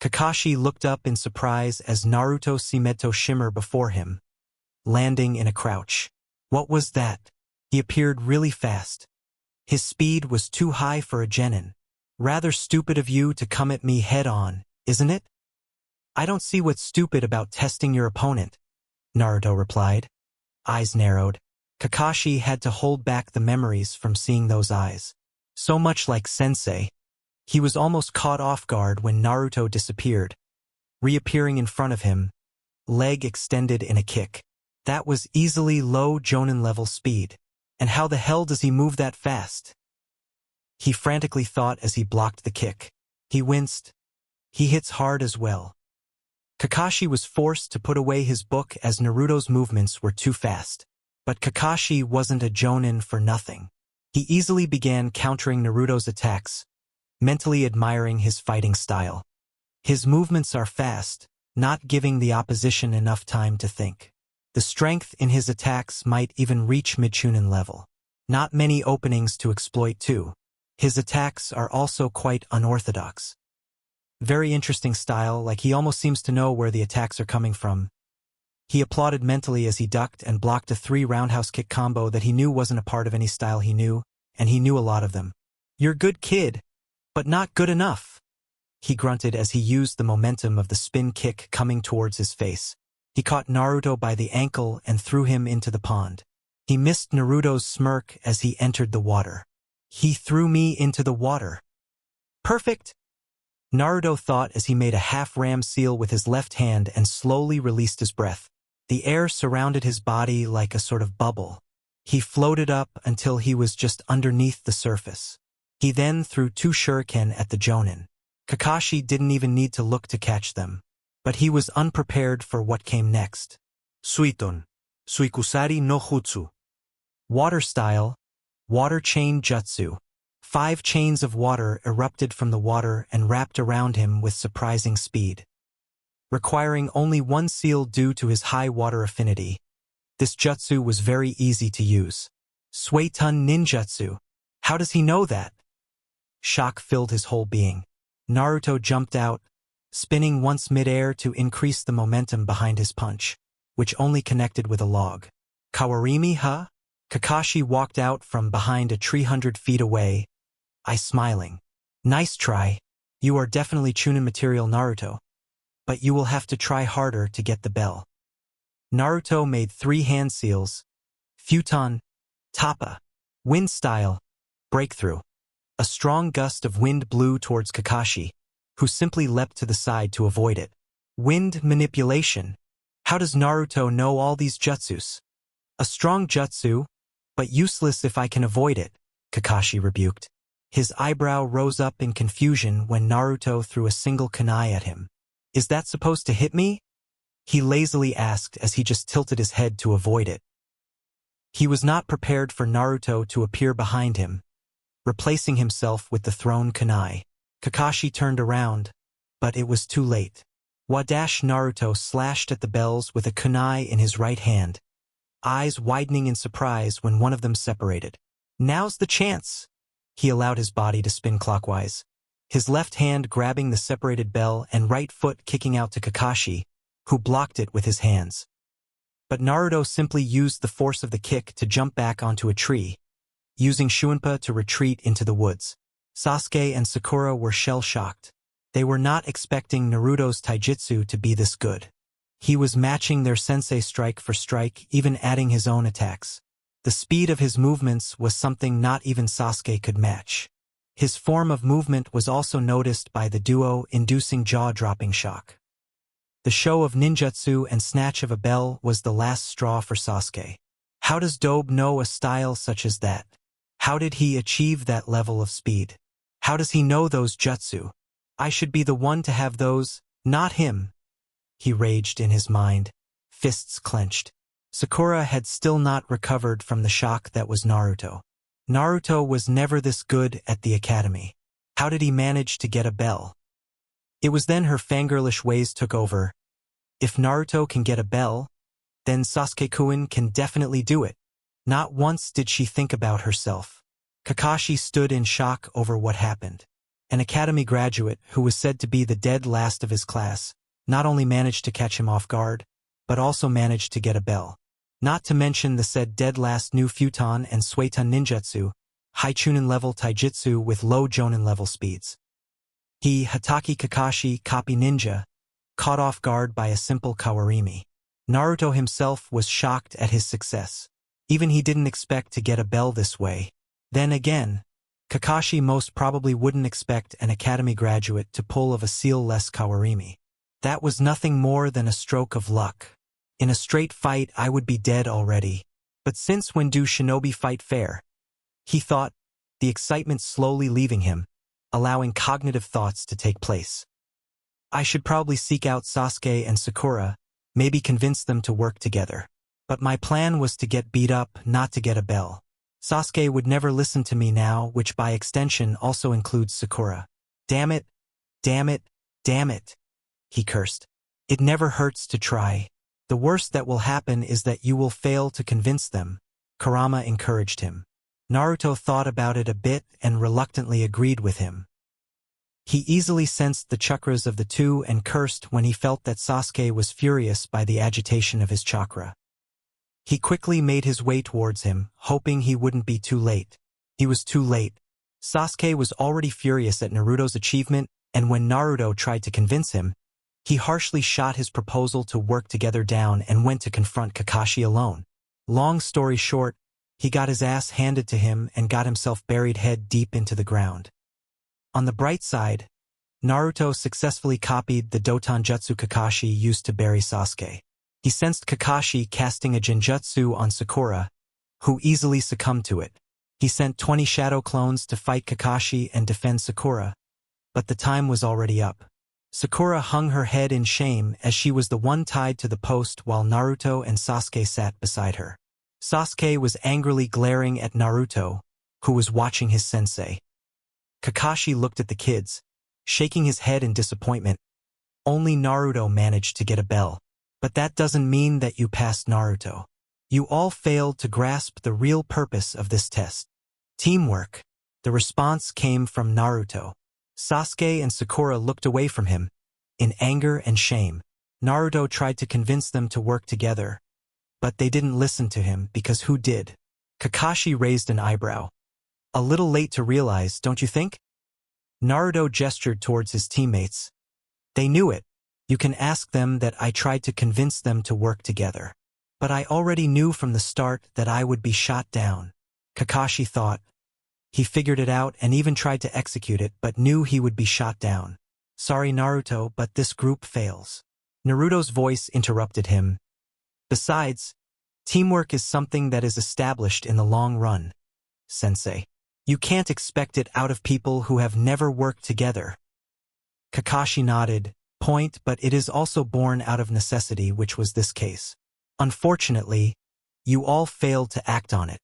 Kakashi looked up in surprise as Naruto Shimeto shimmer before him, landing in a crouch. What was that? He appeared really fast. His speed was too high for a genin. Rather stupid of you to come at me head-on, isn't it? I don't see what's stupid about testing your opponent, Naruto replied. Eyes narrowed. Kakashi had to hold back the memories from seeing those eyes. So much like sensei. He was almost caught off guard when Naruto disappeared, reappearing in front of him, leg extended in a kick. That was easily low jonin level speed. And how the hell does he move that fast? He frantically thought as he blocked the kick. He winced. He hits hard as well. Kakashi was forced to put away his book as Naruto's movements were too fast. But Kakashi wasn't a jonin for nothing. He easily began countering Naruto's attacks, mentally admiring his fighting style. His movements are fast, not giving the opposition enough time to think. The strength in his attacks might even reach mid-chunin level. Not many openings to exploit too. His attacks are also quite unorthodox. Very interesting style, like he almost seems to know where the attacks are coming from. He applauded mentally as he ducked and blocked a 3 roundhouse kick combo that he knew wasn't a part of any style he knew, and he knew a lot of them. "You're good, kid, but not good enough," he grunted as he used the momentum of the spin kick coming towards his face. He caught Naruto by the ankle and threw him into the pond. He missed Naruto's smirk as he entered the water. "He threw me into the water. Perfect," Naruto thought as he made a half-ram seal with his left hand and slowly released his breath. The air surrounded his body like a sort of bubble. He floated up until he was just underneath the surface. He then threw 2 shuriken at the Jonin. Kakashi didn't even need to look to catch them. But he was unprepared for what came next. Suiton. Suikusari no Jutsu. Water style. Water chain jutsu. 5 chains of water erupted from the water and wrapped around him with surprising speed. Requiring only 1 seal due to his high water affinity, this jutsu was very easy to use. Suiton ninjutsu. How does he know that? Shock filled his whole being. Naruto jumped out, spinning once mid-air to increase the momentum behind his punch, which only connected with a log. "Kawarimi, huh?" Kakashi walked out from behind a tree 100 feet away, smiling. "Nice try. You are definitely Chunin material, Naruto. But you will have to try harder to get the bell." Naruto made 3 hand seals. Futon, Tappa, Wind style, Breakthrough. A strong gust of wind blew towards Kakashi, who simply leapt to the side to avoid it. Wind manipulation. How does Naruto know all these jutsus? "A strong jutsu, but useless if I can avoid it," Kakashi rebuked. His eyebrow rose up in confusion when Naruto threw a single kunai at him. "Is that supposed to hit me?" he lazily asked as he just tilted his head to avoid it. He was not prepared for Naruto to appear behind him, replacing himself with the thrown kunai. Kakashi turned around, but it was too late. Naruto slashed at the bells with a kunai in his right hand, eyes widening in surprise when one of them separated. "Now's the chance!" He allowed his body to spin clockwise, his left hand grabbing the separated bell and right foot kicking out to Kakashi, who blocked it with his hands. But Naruto simply used the force of the kick to jump back onto a tree, using Shuinpa to retreat into the woods. Sasuke and Sakura were shell-shocked. They were not expecting Naruto's taijutsu to be this good. He was matching their sensei strike for strike, even adding his own attacks. The speed of his movements was something not even Sasuke could match. His form of movement was also noticed by the duo, inducing jaw-dropping shock. The show of ninjutsu and snatch of a bell was the last straw for Sasuke. How does Dobe know a style such as that? How did he achieve that level of speed? How does he know those jutsu? I should be the one to have those, not him. He raged in his mind, fists clenched. Sakura had still not recovered from the shock that was Naruto. Naruto was never this good at the academy. How did he manage to get a bell? It was then her fangirlish ways took over. If Naruto can get a bell, then Sasuke-kun can definitely do it. Not once did she think about herself. Kakashi stood in shock over what happened. An academy graduate who was said to be the dead last of his class not only managed to catch him off guard, but also managed to get a bell. Not to mention the said dead last new Futon and Suiton ninjutsu, high Chunin level taijutsu with low Jonin level speeds. He, Hatake Kakashi, copy ninja, caught off guard by a simple kawarimi. Naruto himself was shocked at his success. Even he didn't expect to get a bell this way. Then again, Kakashi most probably wouldn't expect an academy graduate to pull of a seal-less kawarimi. That was nothing more than a stroke of luck. In a straight fight I would be dead already. But since when do shinobi fight fair? He thought, the excitement slowly leaving him, allowing cognitive thoughts to take place. I should probably seek out Sasuke and Sakura, maybe convince them to work together. But my plan was to get beat up, not to get a bell. Sasuke would never listen to me now, which by extension also includes Sakura. Damn it, Damn it, he cursed. It never hurts to try. The worst that will happen is that you will fail to convince them, Kurama encouraged him. Naruto thought about it a bit and reluctantly agreed with him. He easily sensed the chakras of the two and cursed when he felt that Sasuke was furious by the agitation of his chakra. He quickly made his way towards him, hoping he wouldn't be too late. He was too late. Sasuke was already furious at Naruto's achievement, and when Naruto tried to convince him, he harshly shot his proposal to work together down and went to confront Kakashi alone. Long story short, he got his ass handed to him and got himself buried head deep into the ground. On the bright side, Naruto successfully copied the Doton Jutsu Kakashi used to bury Sasuke. He sensed Kakashi casting a genjutsu on Sakura, who easily succumbed to it. He sent 20 Shadow Clones to fight Kakashi and defend Sakura, but the time was already up. Sakura hung her head in shame as she was the one tied to the post while Naruto and Sasuke sat beside her. Sasuke was angrily glaring at Naruto, who was watching his sensei. Kakashi looked at the kids, shaking his head in disappointment. Only Naruto managed to get a bell. But that doesn't mean that you passed Naruto. You all failed to grasp the real purpose of this test. Teamwork. The response came from Naruto. Sasuke and Sakura looked away from him, in anger and shame. Naruto tried to convince them to work together, but they didn't listen to him because who did? Kakashi raised an eyebrow. A little late to realize, don't you think? Naruto gestured towards his teammates. They knew it. You can ask them that I tried to convince them to work together. But I already knew from the start that I would be shot down. Kakashi thought. He figured it out and even tried to execute it but knew he would be shot down. Sorry Naruto, but this group fails. Naruto's voice interrupted him. Besides, teamwork is something that is established in the long run, Sensei. You can't expect it out of people who have never worked together. Kakashi nodded. Point, but it is also born out of necessity, which was this case. Unfortunately, you all failed to act on it.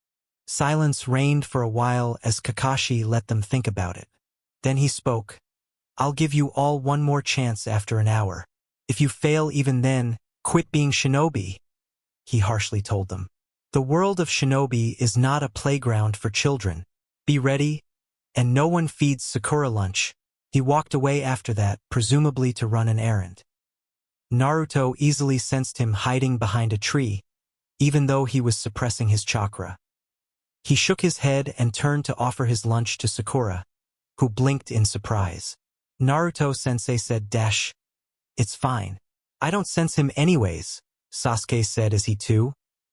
Silence reigned for a while as Kakashi let them think about it. Then he spoke. I'll give you all one more chance after an hour. If you fail even then, quit being shinobi, he harshly told them. The world of shinobi is not a playground for children. Be ready, and no one feeds Sakura lunch. He walked away after that, presumably to run an errand. Naruto easily sensed him hiding behind a tree, even though he was suppressing his chakra. He shook his head and turned to offer his lunch to Sakura, who blinked in surprise. Naruto-sensei said, It's fine. I don't sense him anyways, Sasuke said as he too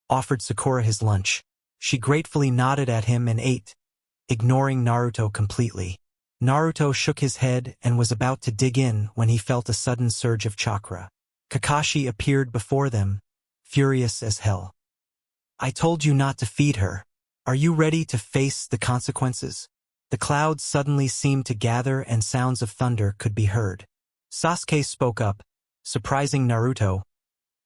offered Sakura his lunch. She gratefully nodded at him and ate, ignoring Naruto completely. Naruto shook his head and was about to dig in when he felt a sudden surge of chakra. Kakashi appeared before them, furious as hell. I told you not to feed her. Are you ready to face the consequences? The clouds suddenly seemed to gather and sounds of thunder could be heard. Sasuke spoke up, surprising Naruto.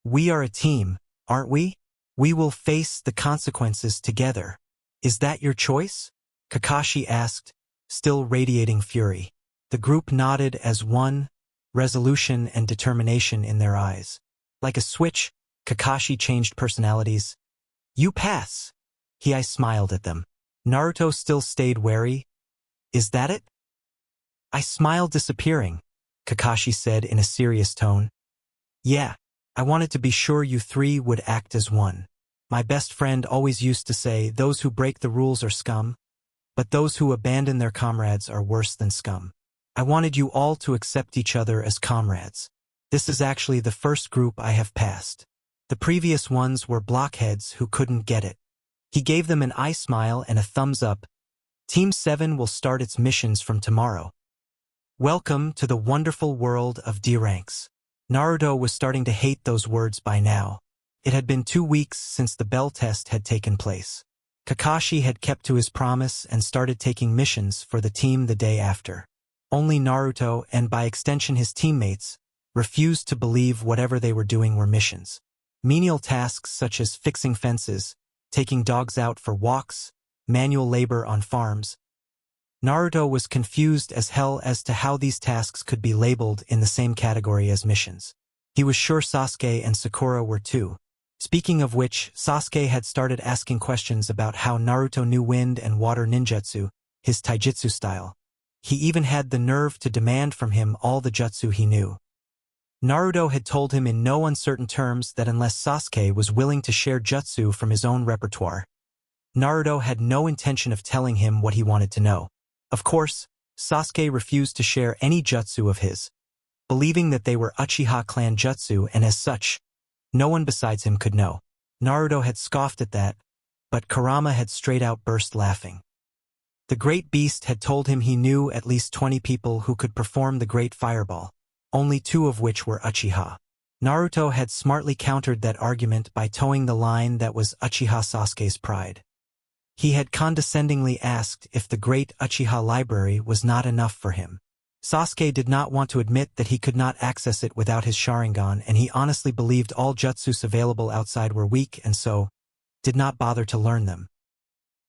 We are a team, aren't we? We will face the consequences together. Is that your choice? Kakashi asked, still radiating fury. The group nodded as one, resolution and determination in their eyes. Like a switch, Kakashi changed personalities. You pass. He smiled at them. Naruto still stayed wary. Is that it? I smiled disappearing, Kakashi said in a serious tone. Yeah, I wanted to be sure you three would act as one. My best friend always used to say those who break the rules are scum, but those who abandon their comrades are worse than scum. I wanted you all to accept each other as comrades. This is actually the first group I have passed. The previous ones were blockheads who couldn't get it. He gave them an eye smile and a thumbs up. Team 7 will start its missions from tomorrow. Welcome to the wonderful world of D ranks. Naruto was starting to hate those words by now. It had been 2 weeks since the bell test had taken place. Kakashi had kept to his promise and started taking missions for the team the day after. Only Naruto, and by extension his teammates, refused to believe whatever they were doing were missions. Menial tasks such as fixing fences, taking dogs out for walks, manual labor on farms. Naruto was confused as hell as to how these tasks could be labeled in the same category as missions. He was sure Sasuke and Sakura were too. Speaking of which, Sasuke had started asking questions about how Naruto knew wind and water ninjutsu, his taijutsu style. He even had the nerve to demand from him all the jutsu he knew. Naruto had told him in no uncertain terms that unless Sasuke was willing to share jutsu from his own repertoire, Naruto had no intention of telling him what he wanted to know. Of course, Sasuke refused to share any jutsu of his, believing that they were Uchiha clan jutsu and as such, no one besides him could know. Naruto had scoffed at that, but Kurama had straight out burst laughing. The great beast had told him he knew at least 20 people who could perform the great fireball, only 2 of which were Uchiha. Naruto had smartly countered that argument by towing the line that was Uchiha Sasuke's pride. He had condescendingly asked if the great Uchiha library was not enough for him. Sasuke did not want to admit that he could not access it without his Sharingan, and he honestly believed all jutsus available outside were weak and so did not bother to learn them.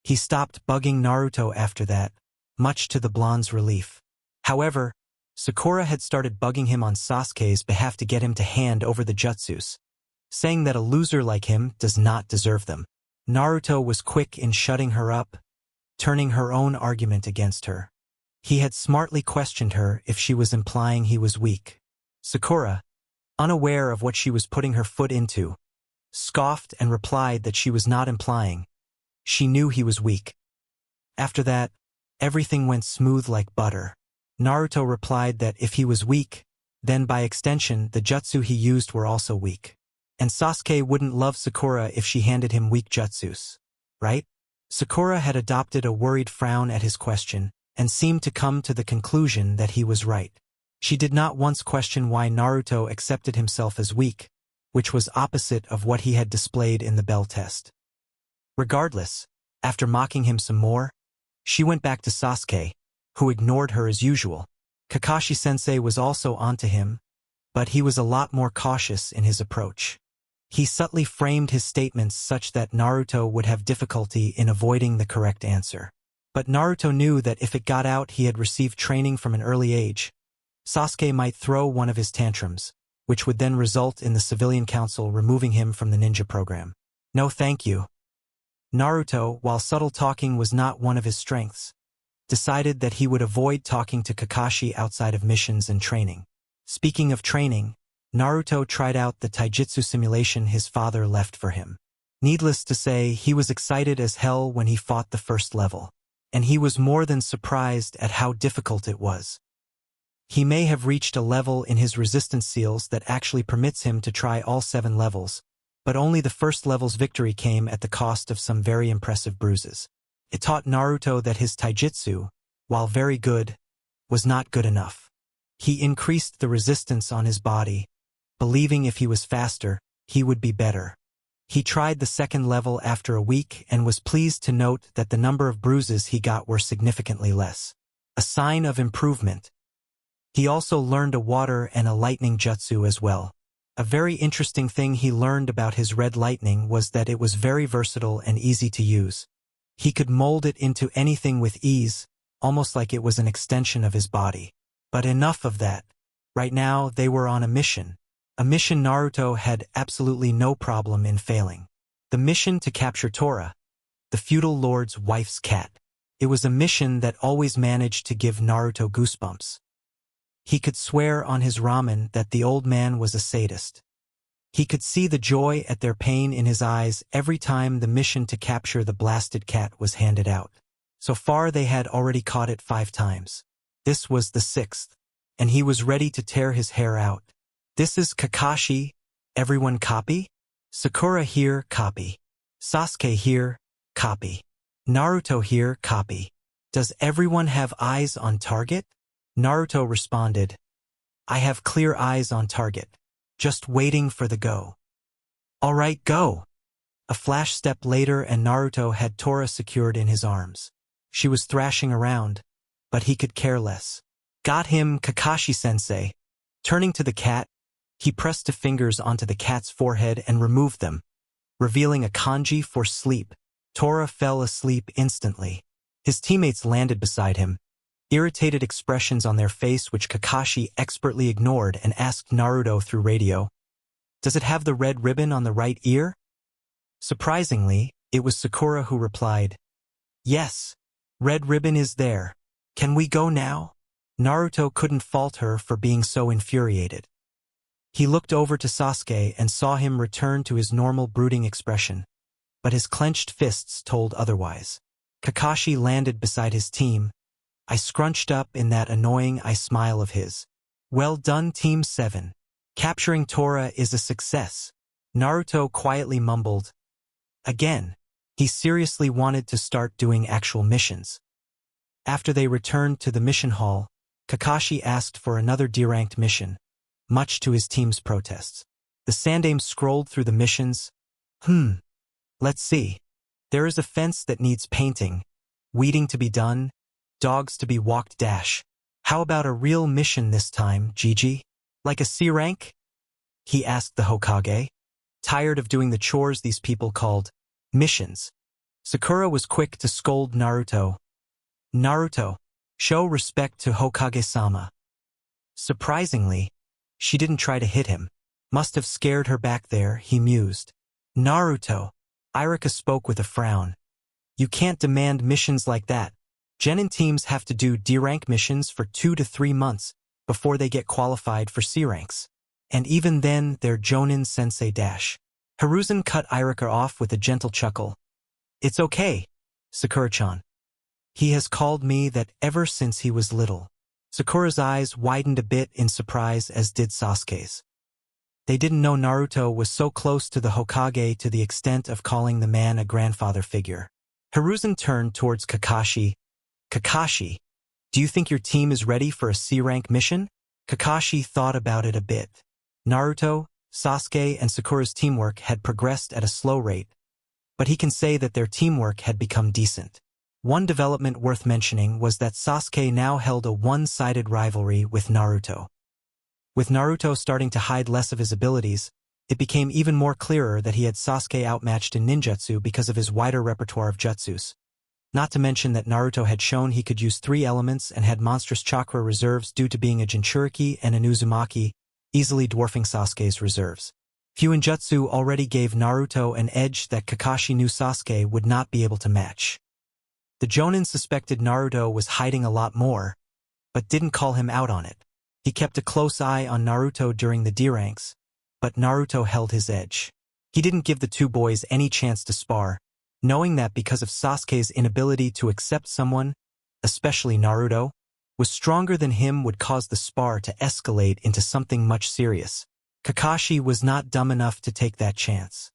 He stopped bugging Naruto after that, much to the blonde's relief. However, Sakura had started bugging him on Sasuke's behalf to get him to hand over the jutsus, saying that a loser like him does not deserve them. Naruto was quick in shutting her up, turning her own argument against her. He had smartly questioned her if she was implying he was weak. Sakura, unaware of what she was putting her foot into, scoffed and replied that she was not implying. She knew he was weak. After that, everything went smooth like butter. Naruto replied that if he was weak, then by extension the jutsu he used were also weak. And Sasuke wouldn't love Sakura if she handed him weak jutsus, right? Sakura had adopted a worried frown at his question, and seemed to come to the conclusion that he was right. She did not once question why Naruto accepted himself as weak, which was opposite of what he had displayed in the bell test. Regardless, after mocking him some more, she went back to Sasuke, who ignored her as usual. Kakashi-sensei was also onto him, but he was a lot more cautious in his approach. He subtly framed his statements such that Naruto would have difficulty in avoiding the correct answer. But Naruto knew that if it got out he had received training from an early age, Sasuke might throw one of his tantrums, which would then result in the civilian council removing him from the ninja program. No thank you. Naruto, while subtle talking was not one of his strengths, decided that he would avoid talking to Kakashi outside of missions and training. Speaking of training, Naruto tried out the taijutsu simulation his father left for him. Needless to say, he was excited as hell when he fought the first level. And he was more than surprised at how difficult it was. He may have reached a level in his resistance seals that actually permits him to try all 7 levels, but only the first level's victory came at the cost of some very impressive bruises. It taught Naruto that his taijutsu, while very good, was not good enough. He increased the resistance on his body, believing if he was faster, he would be better. He tried the second level after a week and was pleased to note that the number of bruises he got were significantly less. A sign of improvement. He also learned a water and a lightning jutsu as well. A very interesting thing he learned about his red lightning was that it was very versatile and easy to use. He could mold it into anything with ease, almost like it was an extension of his body. But enough of that. Right now they were on a mission. A mission Naruto had absolutely no problem in failing. The mission to capture Tora, the feudal lord's wife's cat. It was a mission that always managed to give Naruto goosebumps. He could swear on his ramen that the old man was a sadist. He could see the joy at their pain in his eyes every time the mission to capture the blasted cat was handed out. So far they had already caught it 5 times. This was the 6th, and he was ready to tear his hair out. This is Kakashi, everyone copy? Sakura here, copy. Sasuke here, copy. Naruto here, copy. Does everyone have eyes on target? Naruto responded, I have clear eyes on target. Just waiting for the go. Alright, go. A flash step later and Naruto had Tora secured in his arms. She was thrashing around, but he could care less. Got him, Kakashi-sensei. Turning to the cat, he pressed 2 fingers onto the cat's forehead and removed them, revealing a kanji for sleep. Tora fell asleep instantly. His teammates landed beside him, irritated expressions on their face which Kakashi expertly ignored and asked Naruto through radio, "Does it have the red ribbon on the right ear?" Surprisingly, it was Sakura who replied, "Yes, red ribbon is there. Can we go now?" Naruto couldn't fault her for being so infuriated. He looked over to Sasuke and saw him return to his normal brooding expression, but his clenched fists told otherwise. Kakashi landed beside his team. I scrunched up in that annoying eye smile of his. "Well done, Team 7. Capturing Tora is a success." Naruto quietly mumbled. Again, he seriously wanted to start doing actual missions. After they returned to the mission hall, Kakashi asked for another D-ranked mission, much to his team's protests. The Sandaime scrolled through the missions. Let's see. There is a fence that needs painting, weeding to be done, dogs to be walked dash. How about a real mission this time, Gigi? Like a C rank? He asked the Hokage, tired of doing the chores these people called missions. Sakura was quick to scold Naruto. "Naruto, show respect to Hokage-sama." Surprisingly, she didn't try to hit him. Must have scared her back there, he mused. "Naruto," Irika spoke with a frown. "You can't demand missions like that. Genin teams have to do D-rank missions for 2 to 3 months before they get qualified for C ranks. And even then, they're Jonin Sensei dash." Hiruzen cut Irika off with a gentle chuckle. "It's okay, Sakura-chan. He has called me that ever since he was little." Sakura's eyes widened a bit in surprise, as did Sasuke's. They didn't know Naruto was so close to the Hokage to the extent of calling the man a grandfather figure. Hiruzen turned towards Kakashi. "Kakashi, do you think your team is ready for a C-rank mission?" Kakashi thought about it a bit. Naruto, Sasuke, and Sakura's teamwork had progressed at a slow rate, but he can say that their teamwork had become decent. One development worth mentioning was that Sasuke now held a one-sided rivalry with Naruto. With Naruto starting to hide less of his abilities, it became even more clearer that he had Sasuke outmatched in ninjutsu because of his wider repertoire of jutsus. Not to mention that Naruto had shown he could use 3 elements and had monstrous chakra reserves due to being a Jinchuriki and an Uzumaki, easily dwarfing Sasuke's reserves. Fuinjutsu already gave Naruto an edge that Kakashi knew Sasuke would not be able to match. The Jonin suspected Naruto was hiding a lot more, but didn't call him out on it. He kept a close eye on Naruto during the D-ranks, but Naruto held his edge. He didn't give the two boys any chance to spar, knowing that because of Sasuke's inability to accept someone, especially Naruto, was stronger than him would cause the spar to escalate into something much serious. Kakashi was not dumb enough to take that chance.